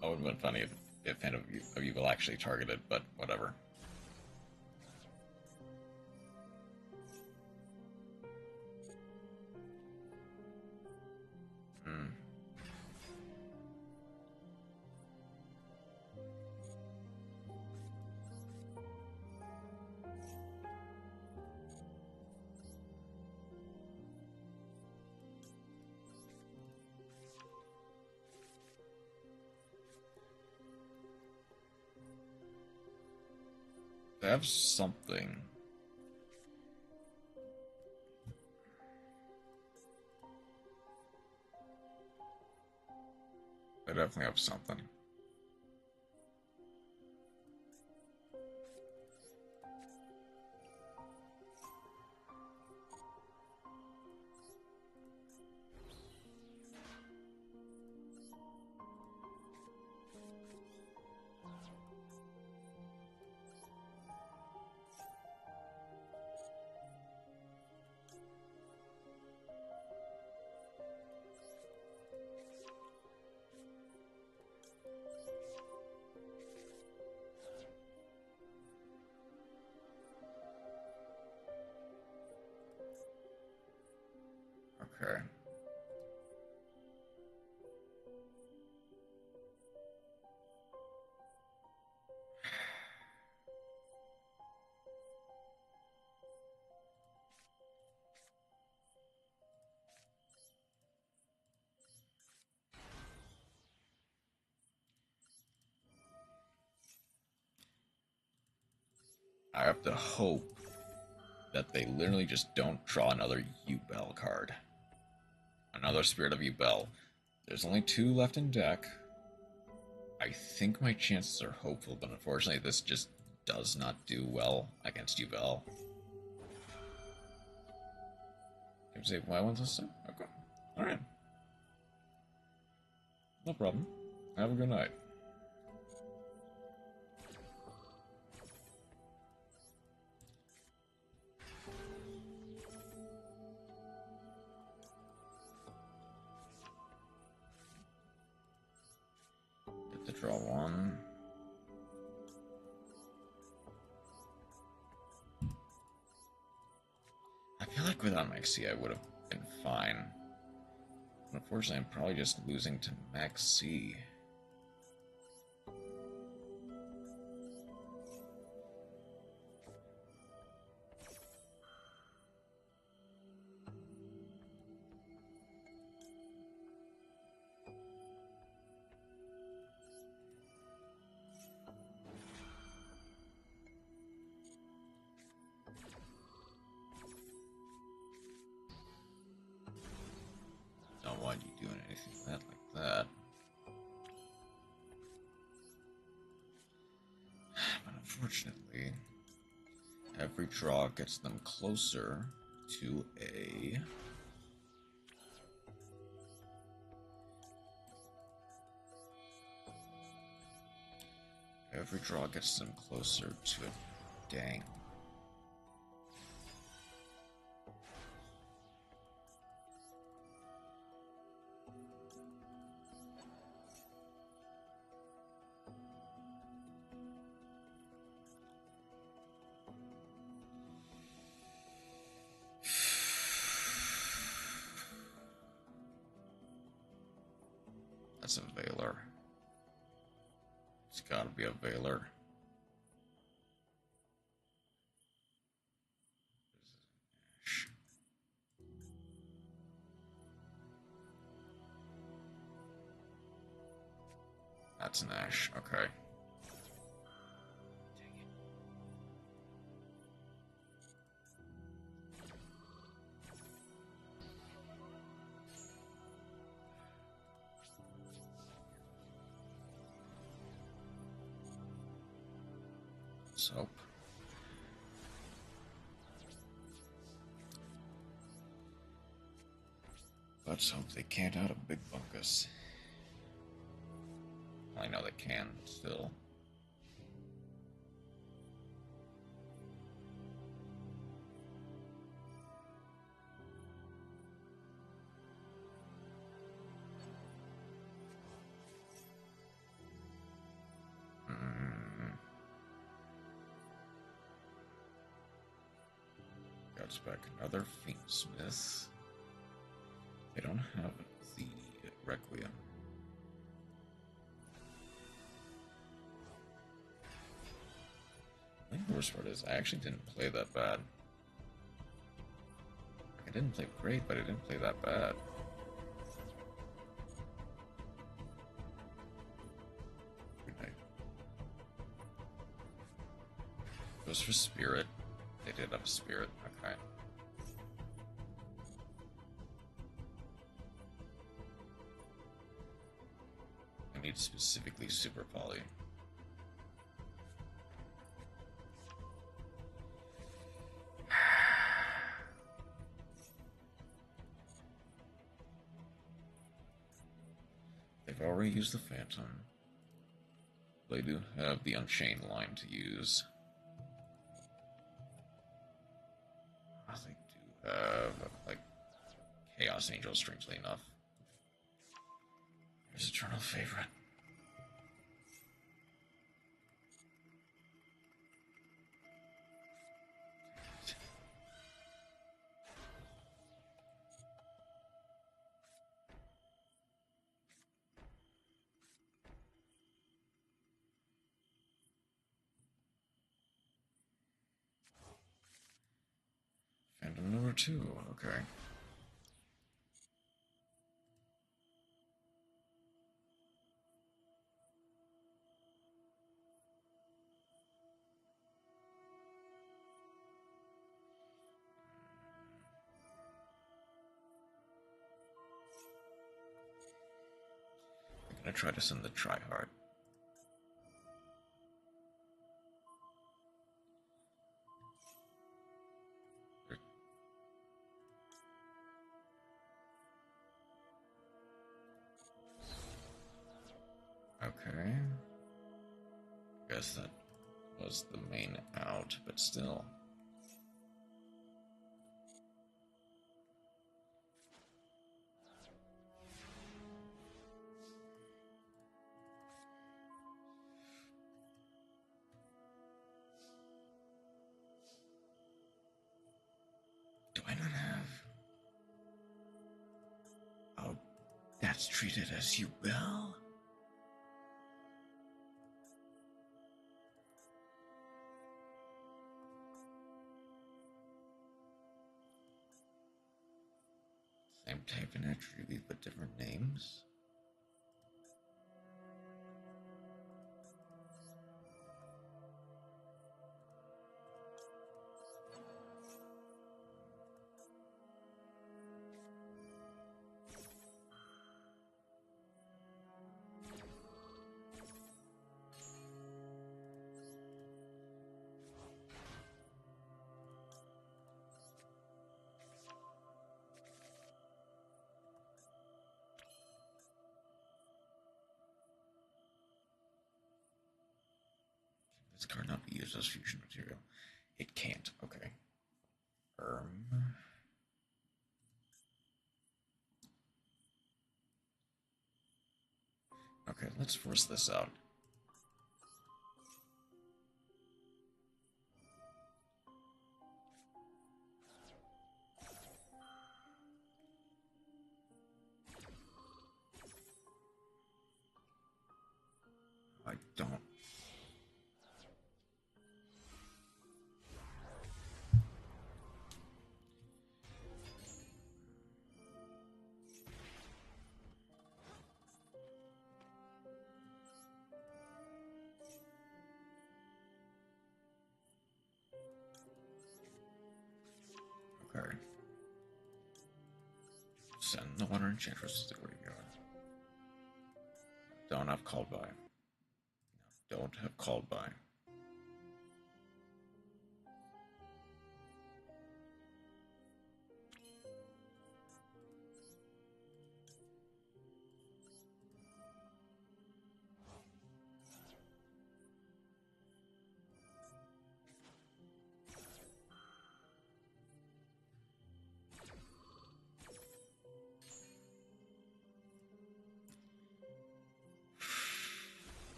That would have been funny if Hand of Evil actually targeted, but whatever. I have something. I definitely have something. Okay. I have to hope that they literally just don't draw another U-Bell card. Another Spirit of U-Bell. There's only 2 left in deck. I think my chances are hopeful, but unfortunately this just does not do well against U-Bell. Can you say why one this time? Okay. Alright. No problem. Have a good night. Get to draw 1. I feel like without Max C I would have been fine. Unfortunately, I'm probably just losing to Max C. Don't want you doing anything like that. But unfortunately, every draw gets them closer to a... Every draw gets them closer to a dang. That's a Veiler. It's gotta be a Veiler. That's an Ash, okay. Soap. Let's hope they can't out a big bunkus. I know they can, still. Got back another Fiendsmith. They don't have the Requiem. I think the worst part is I actually didn't play that bad. I didn't play great, but I didn't play that bad. Good night. Goes for Spirit. They did have a Spirit. Okay. I need specifically Super Poly. They've already used the Phantom. They do have the Unchained line to use. They do have, like, Chaos Angel, strangely enough. Here's Eternal Favorite. Random number 2, okay. I'm gonna try to send the tryhard. Okay. Guess that was the main out, but still. Do I not have? Oh, that's treated as you will? Same type and attribute, but different names? This card not be used as fusion material. It can't, okay. Okay, let's force this out. I don't. Okay. Send the one enchantress to the graveyard. Don't have called by. Don't have called by.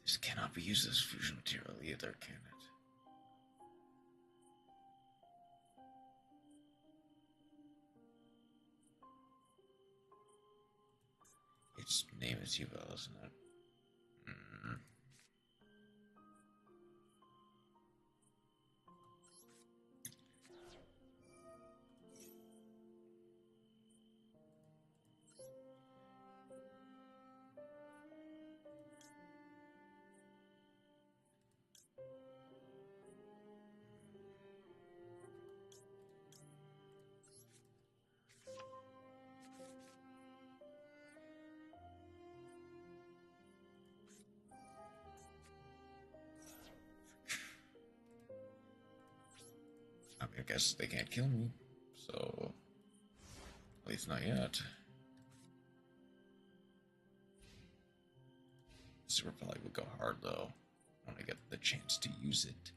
This cannot be used as fusion material either, can it? Its name is Yuval, isn't it? I mean, I guess they can't kill me, so at least not yet. Super Poly will go hard though when I get the chance to use it.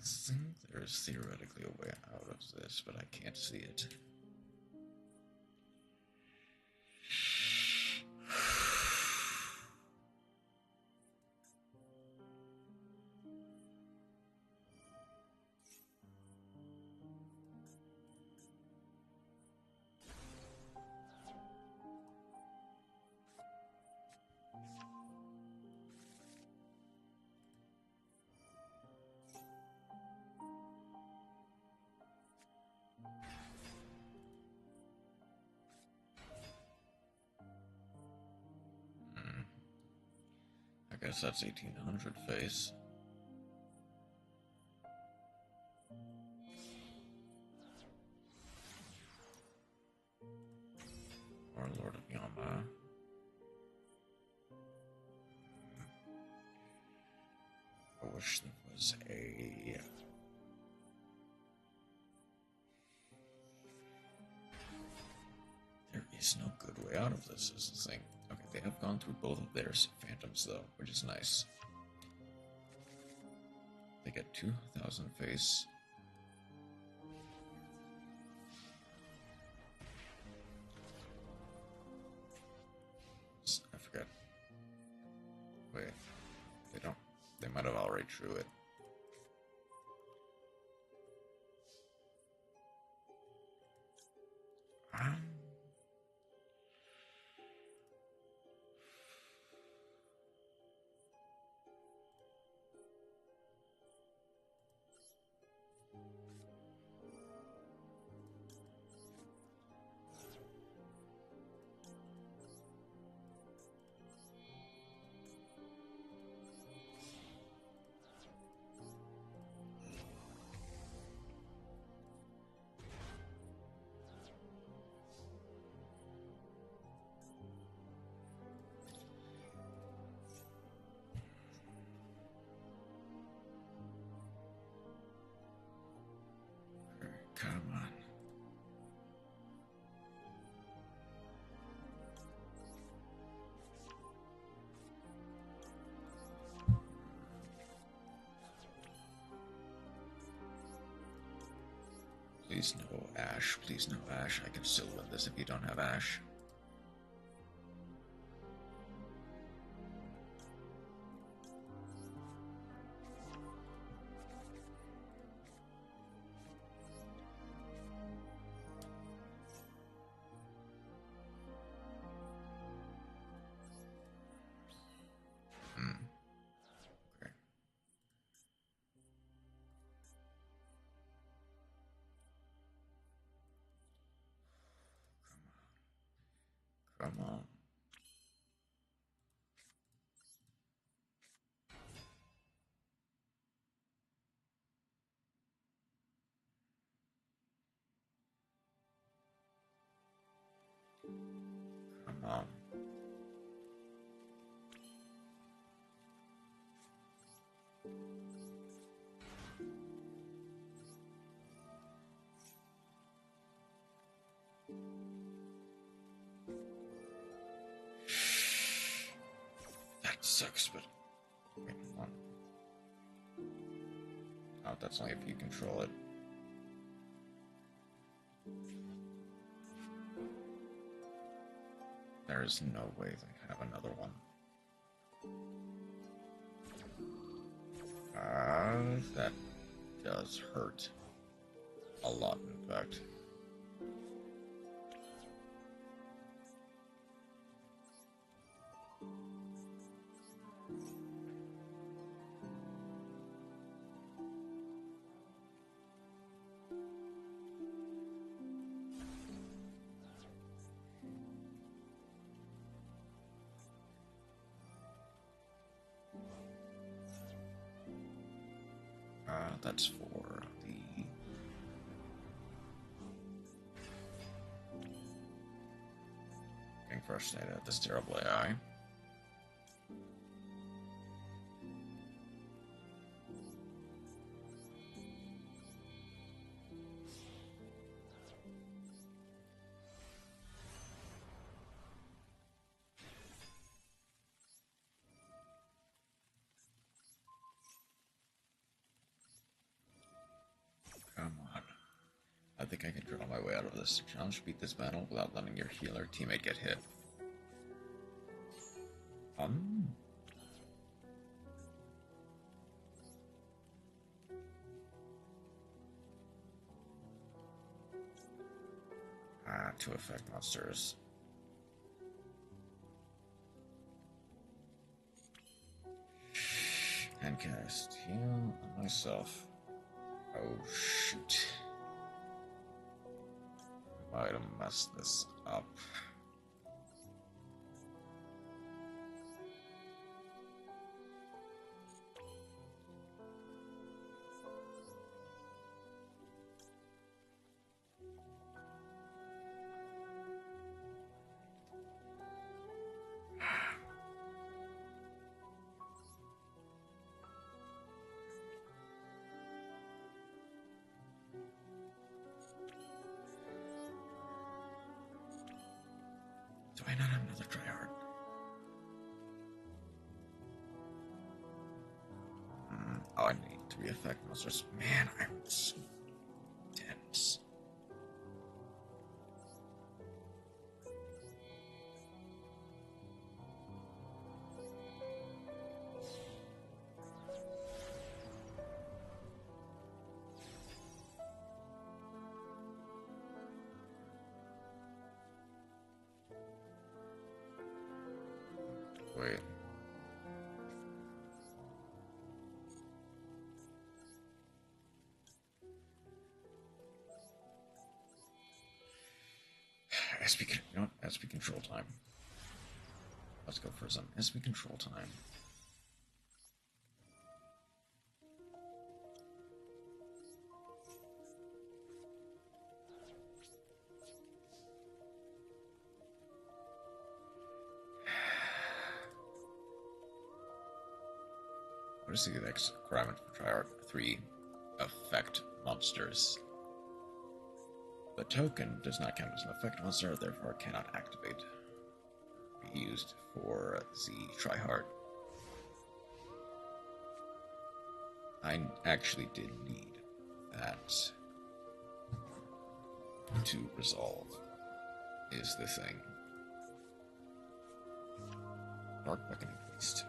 think there's theoretically a way out of this, but I can't see it. I guess that's 1800 face. Or Lord of Yama. I wish there was a... There is no good way out of this, is the thing. Okay, they have gone through both of their phantoms, though, which is nice. They get 2,000 face. I forget. Wait, they don't. They might have already drew it. Come on. Please no Ash. Please no Ash. I can still win this if you don't have Ash. Come on. Come on. That sucks, but wait, hold on. Oh, that's only if you control it. There is no way they have another one. That does hurt. A lot, in fact. That's for the... Getting frustrated at this terrible AI. I think I can draw my way out of this. Challenge beat this battle without letting your healer teammate get hit. To affect monsters. And cast heal on myself. Oh shoot. I might have messed this up. Do I not have another tryhard? Oh, I need 3 effect monsters. Man, I'm so dense. Wait. You know what? SP control time. Let's go for some SP control time. What is the next requirement for tryhard? 3 effect monsters. The token does not count as an effect monster, therefore cannot activate. Be used for the tryhard. I actually did need that to resolve, is the thing. Dark Beckoning Beast.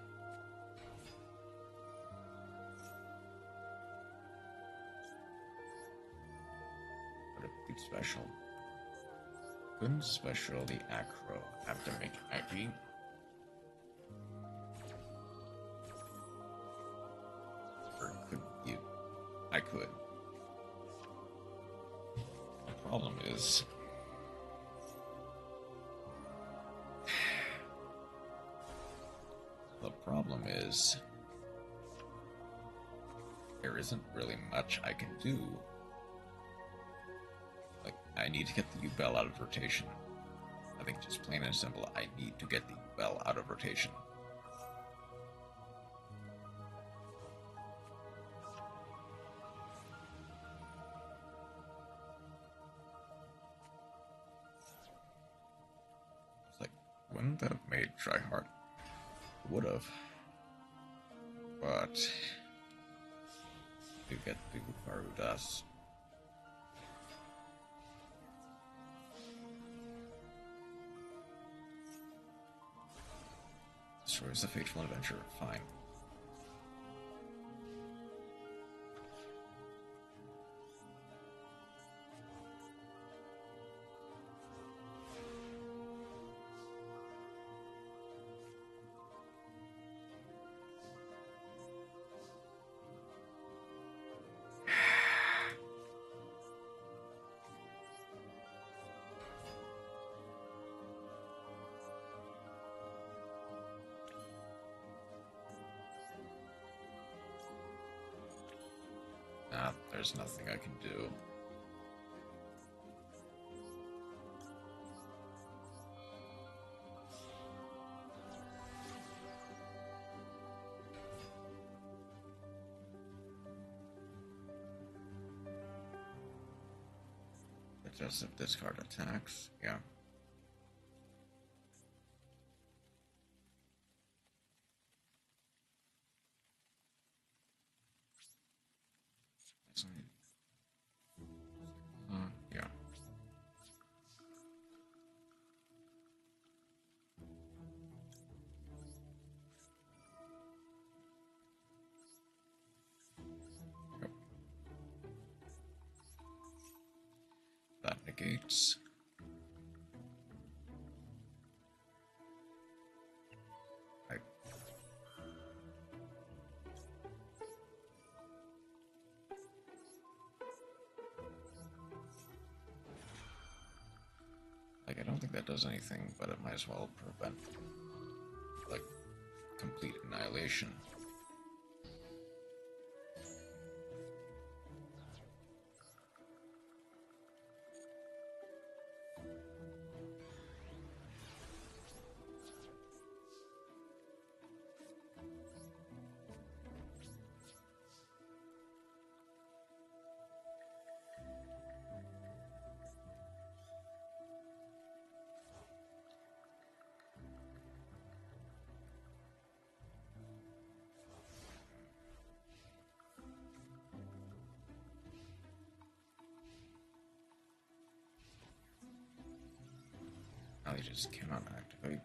Good special. Couldn't special the acro after making IG. Or couldn't you? I could. The problem is there isn't really much I can do. Like, I need to get the U-Bell out of rotation. I think just plain and simple, I need to get the U-Bell out of rotation. It's like, wouldn't that have made tryhard? Would have. But you get the Farudas. Destroys the fateful adventure. Fine. There's nothing I can do. Just if this card attacks, yeah. negates. Like, I don't think that does anything, but it might as well prevent, like, complete annihilation. Now they just cannot activate.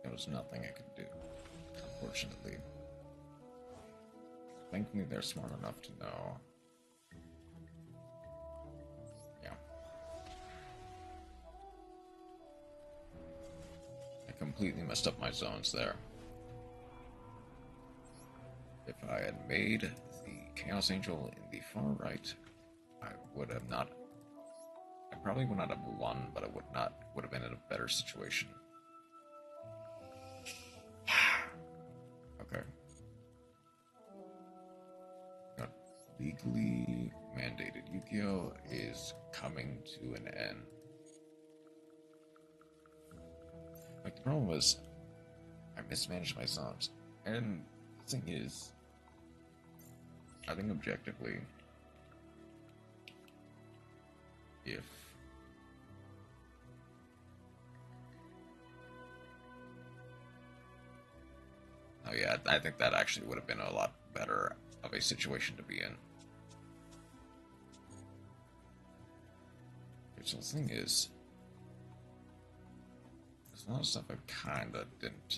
There was nothing I could do, unfortunately. Thankfully, they're smart enough to know. Yeah. I completely messed up my zones there. If I had made the Chaos Angel in the far right, I would have not... I probably would not have won, but I would have been in a better situation. Okay. Got legally mandated Yu-Gi-Oh! Is coming to an end. Like, the problem was, I mismanaged my zones. And the thing is, I think objectively, if oh yeah, I think that actually would have been a lot better of a situation to be in. Okay, so the thing is, there's a lot of stuff I kinda didn't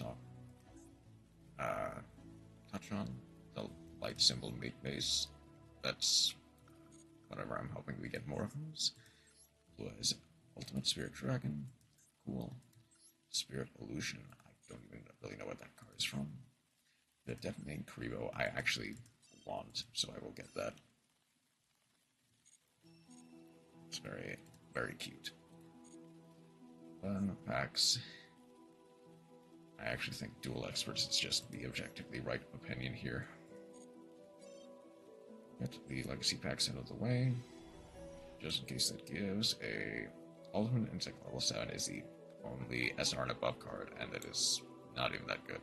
touch on. The light symbol mate base. That's whatever, I'm hoping we get more of those. Blue is Ultimate Spirit Dragon. Cool. Spirit Illusion. I don't even really know what that card is from. The Deafening Karibo I actually want, so I will get that. It's very, very cute. Packs. I actually think Duel Experts is just the objectively right opinion here. Get the Legacy packs out of the way, just in case it gives a Ultimate Insect level 7 is the only SR and above card, and it is not even that good.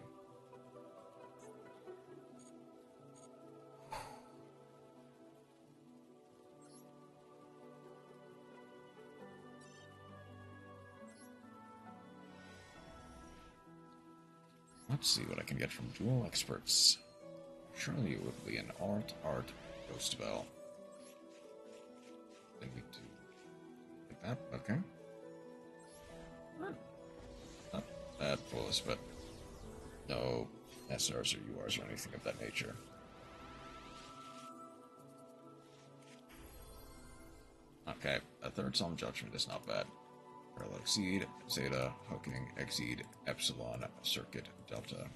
Let's see what I can get from Duel Experts. Surely it would be an art Ghost Bell. Then we do like that, okay. Not bad fullest, but no SRs or URs or anything of that nature. Okay, a third Psalm Judgment is not bad. Relic Seed, Zeta, Hooking, Exceed, Epsilon, Circuit, Delta.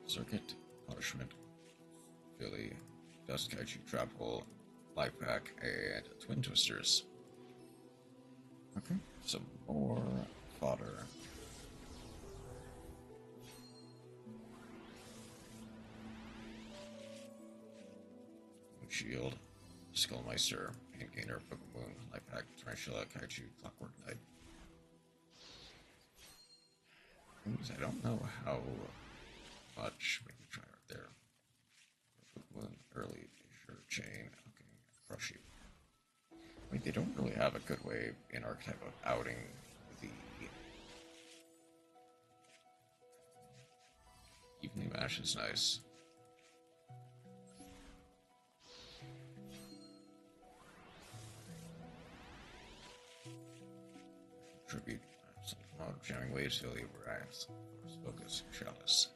Circuit, Punishment, Philly, Dust Kaiju, Trap Hole, Life Pack, and Twin Twisters. Okay, some more fodder. Shield, Skullmeister, Pain Gainer, Pokemon, Life Pack, Tarantula, Kaiju, Clockwork Knight. I don't know how much. Maybe try right there. Pokemon, Early, Sure, Chain, okay, Crush You. I mean, they don't really have a good way in Archetype of outing the Evening Mash is nice. Tribute Oh, jamming waves fill you rise. Focus, chalice.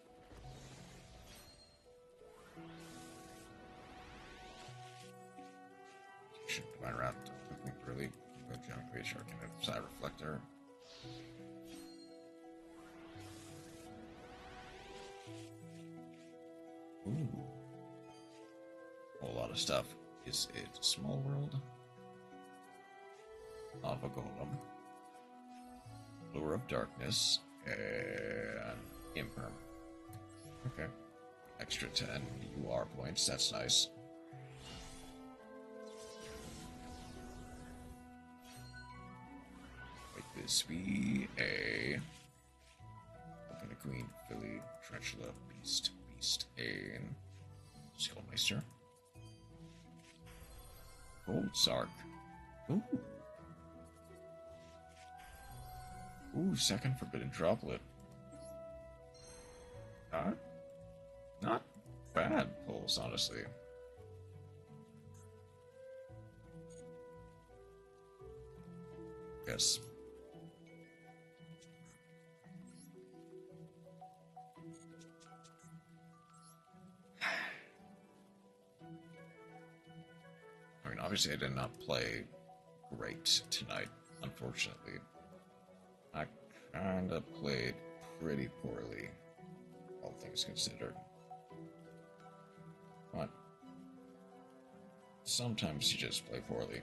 Should divine wrath quickly early. Jamming waves shark and a side reflector. Ooh. A whole lot of stuff. Is it Small World? Lava Golem. Lure of Darkness. And Imperm. Okay. Extra 10 UR points. That's nice. Like this be a Queen, Philly, Tarantula, Beast, and Skullmeister. Gold Sark. Ooh. Ooh, second Forbidden Droplet. Not bad pulls, honestly. Yes. I mean, obviously I did not play great tonight, unfortunately. I kinda played pretty poorly, all things considered. But sometimes you just play poorly.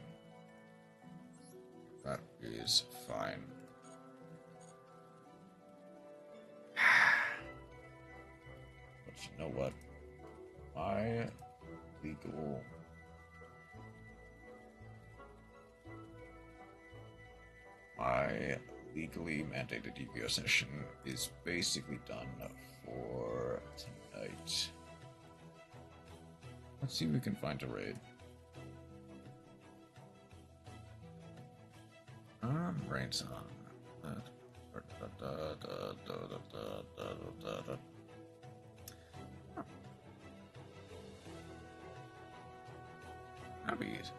That is fine. But you know what? My legally mandated DPO session is basically done for tonight. Let's see if we can find a raid. Rain's on. Abby's.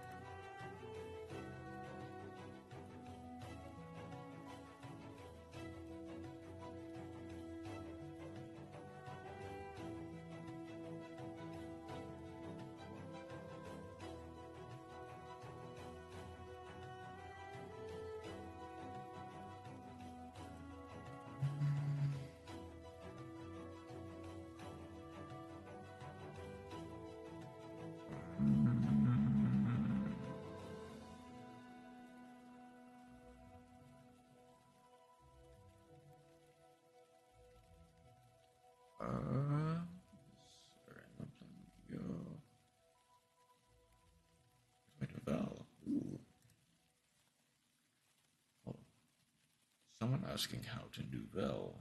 Someone asking how to Duel.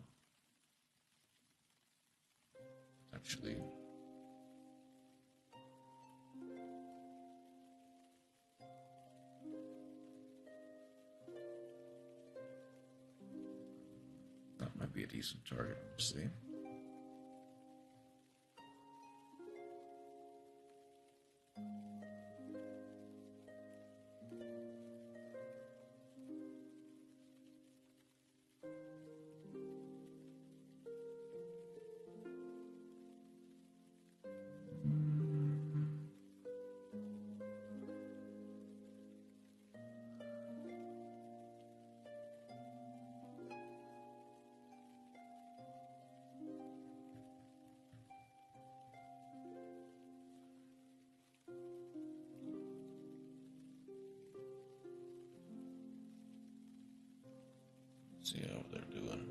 Actually, that might be a decent target, honestly. See how they're doing.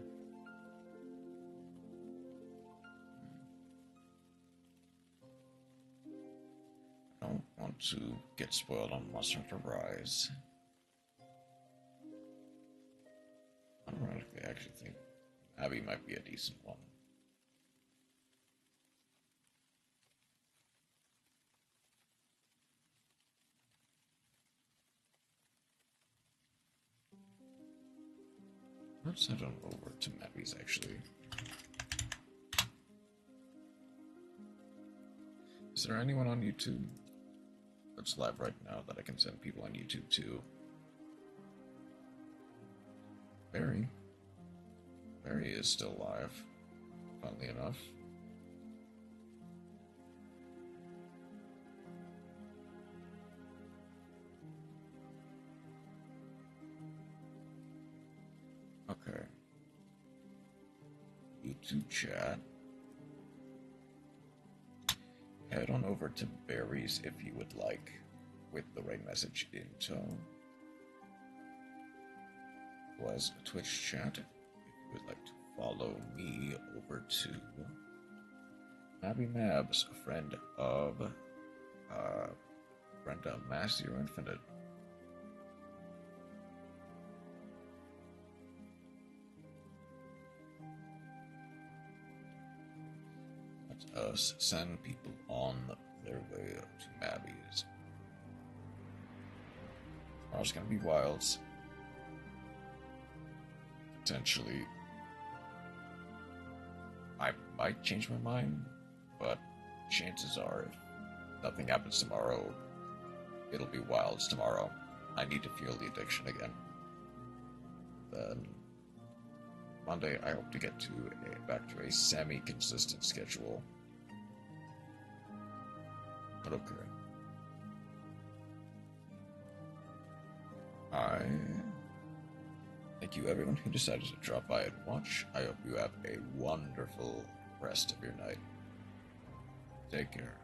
I don't want to get spoiled on Monster Hunter Rise. Ironically, I actually think Abby might be a decent one. Let's head on over to Mappy's, actually. Is there anyone on YouTube that's live right now that I can send people on YouTube to? Barry? Barry is still alive, funnily enough. Okay. YouTube chat. Head on over to Barry's if you would like, with the right message in tone. Was Twitch chat. If you would like to follow me over to Mabby Mabs, a friend of Mass Zero Infinite. Let us send people on their way to Mabby's. Tomorrow's gonna be wilds. Potentially, I might change my mind, but chances are, if nothing happens tomorrow, it'll be wilds tomorrow. I need to feel the addiction again. Then Monday, I hope to get back to a semi-consistent schedule. But okay. Thank you everyone who decided to drop by and watch. I hope you have a wonderful rest of your night. Take care.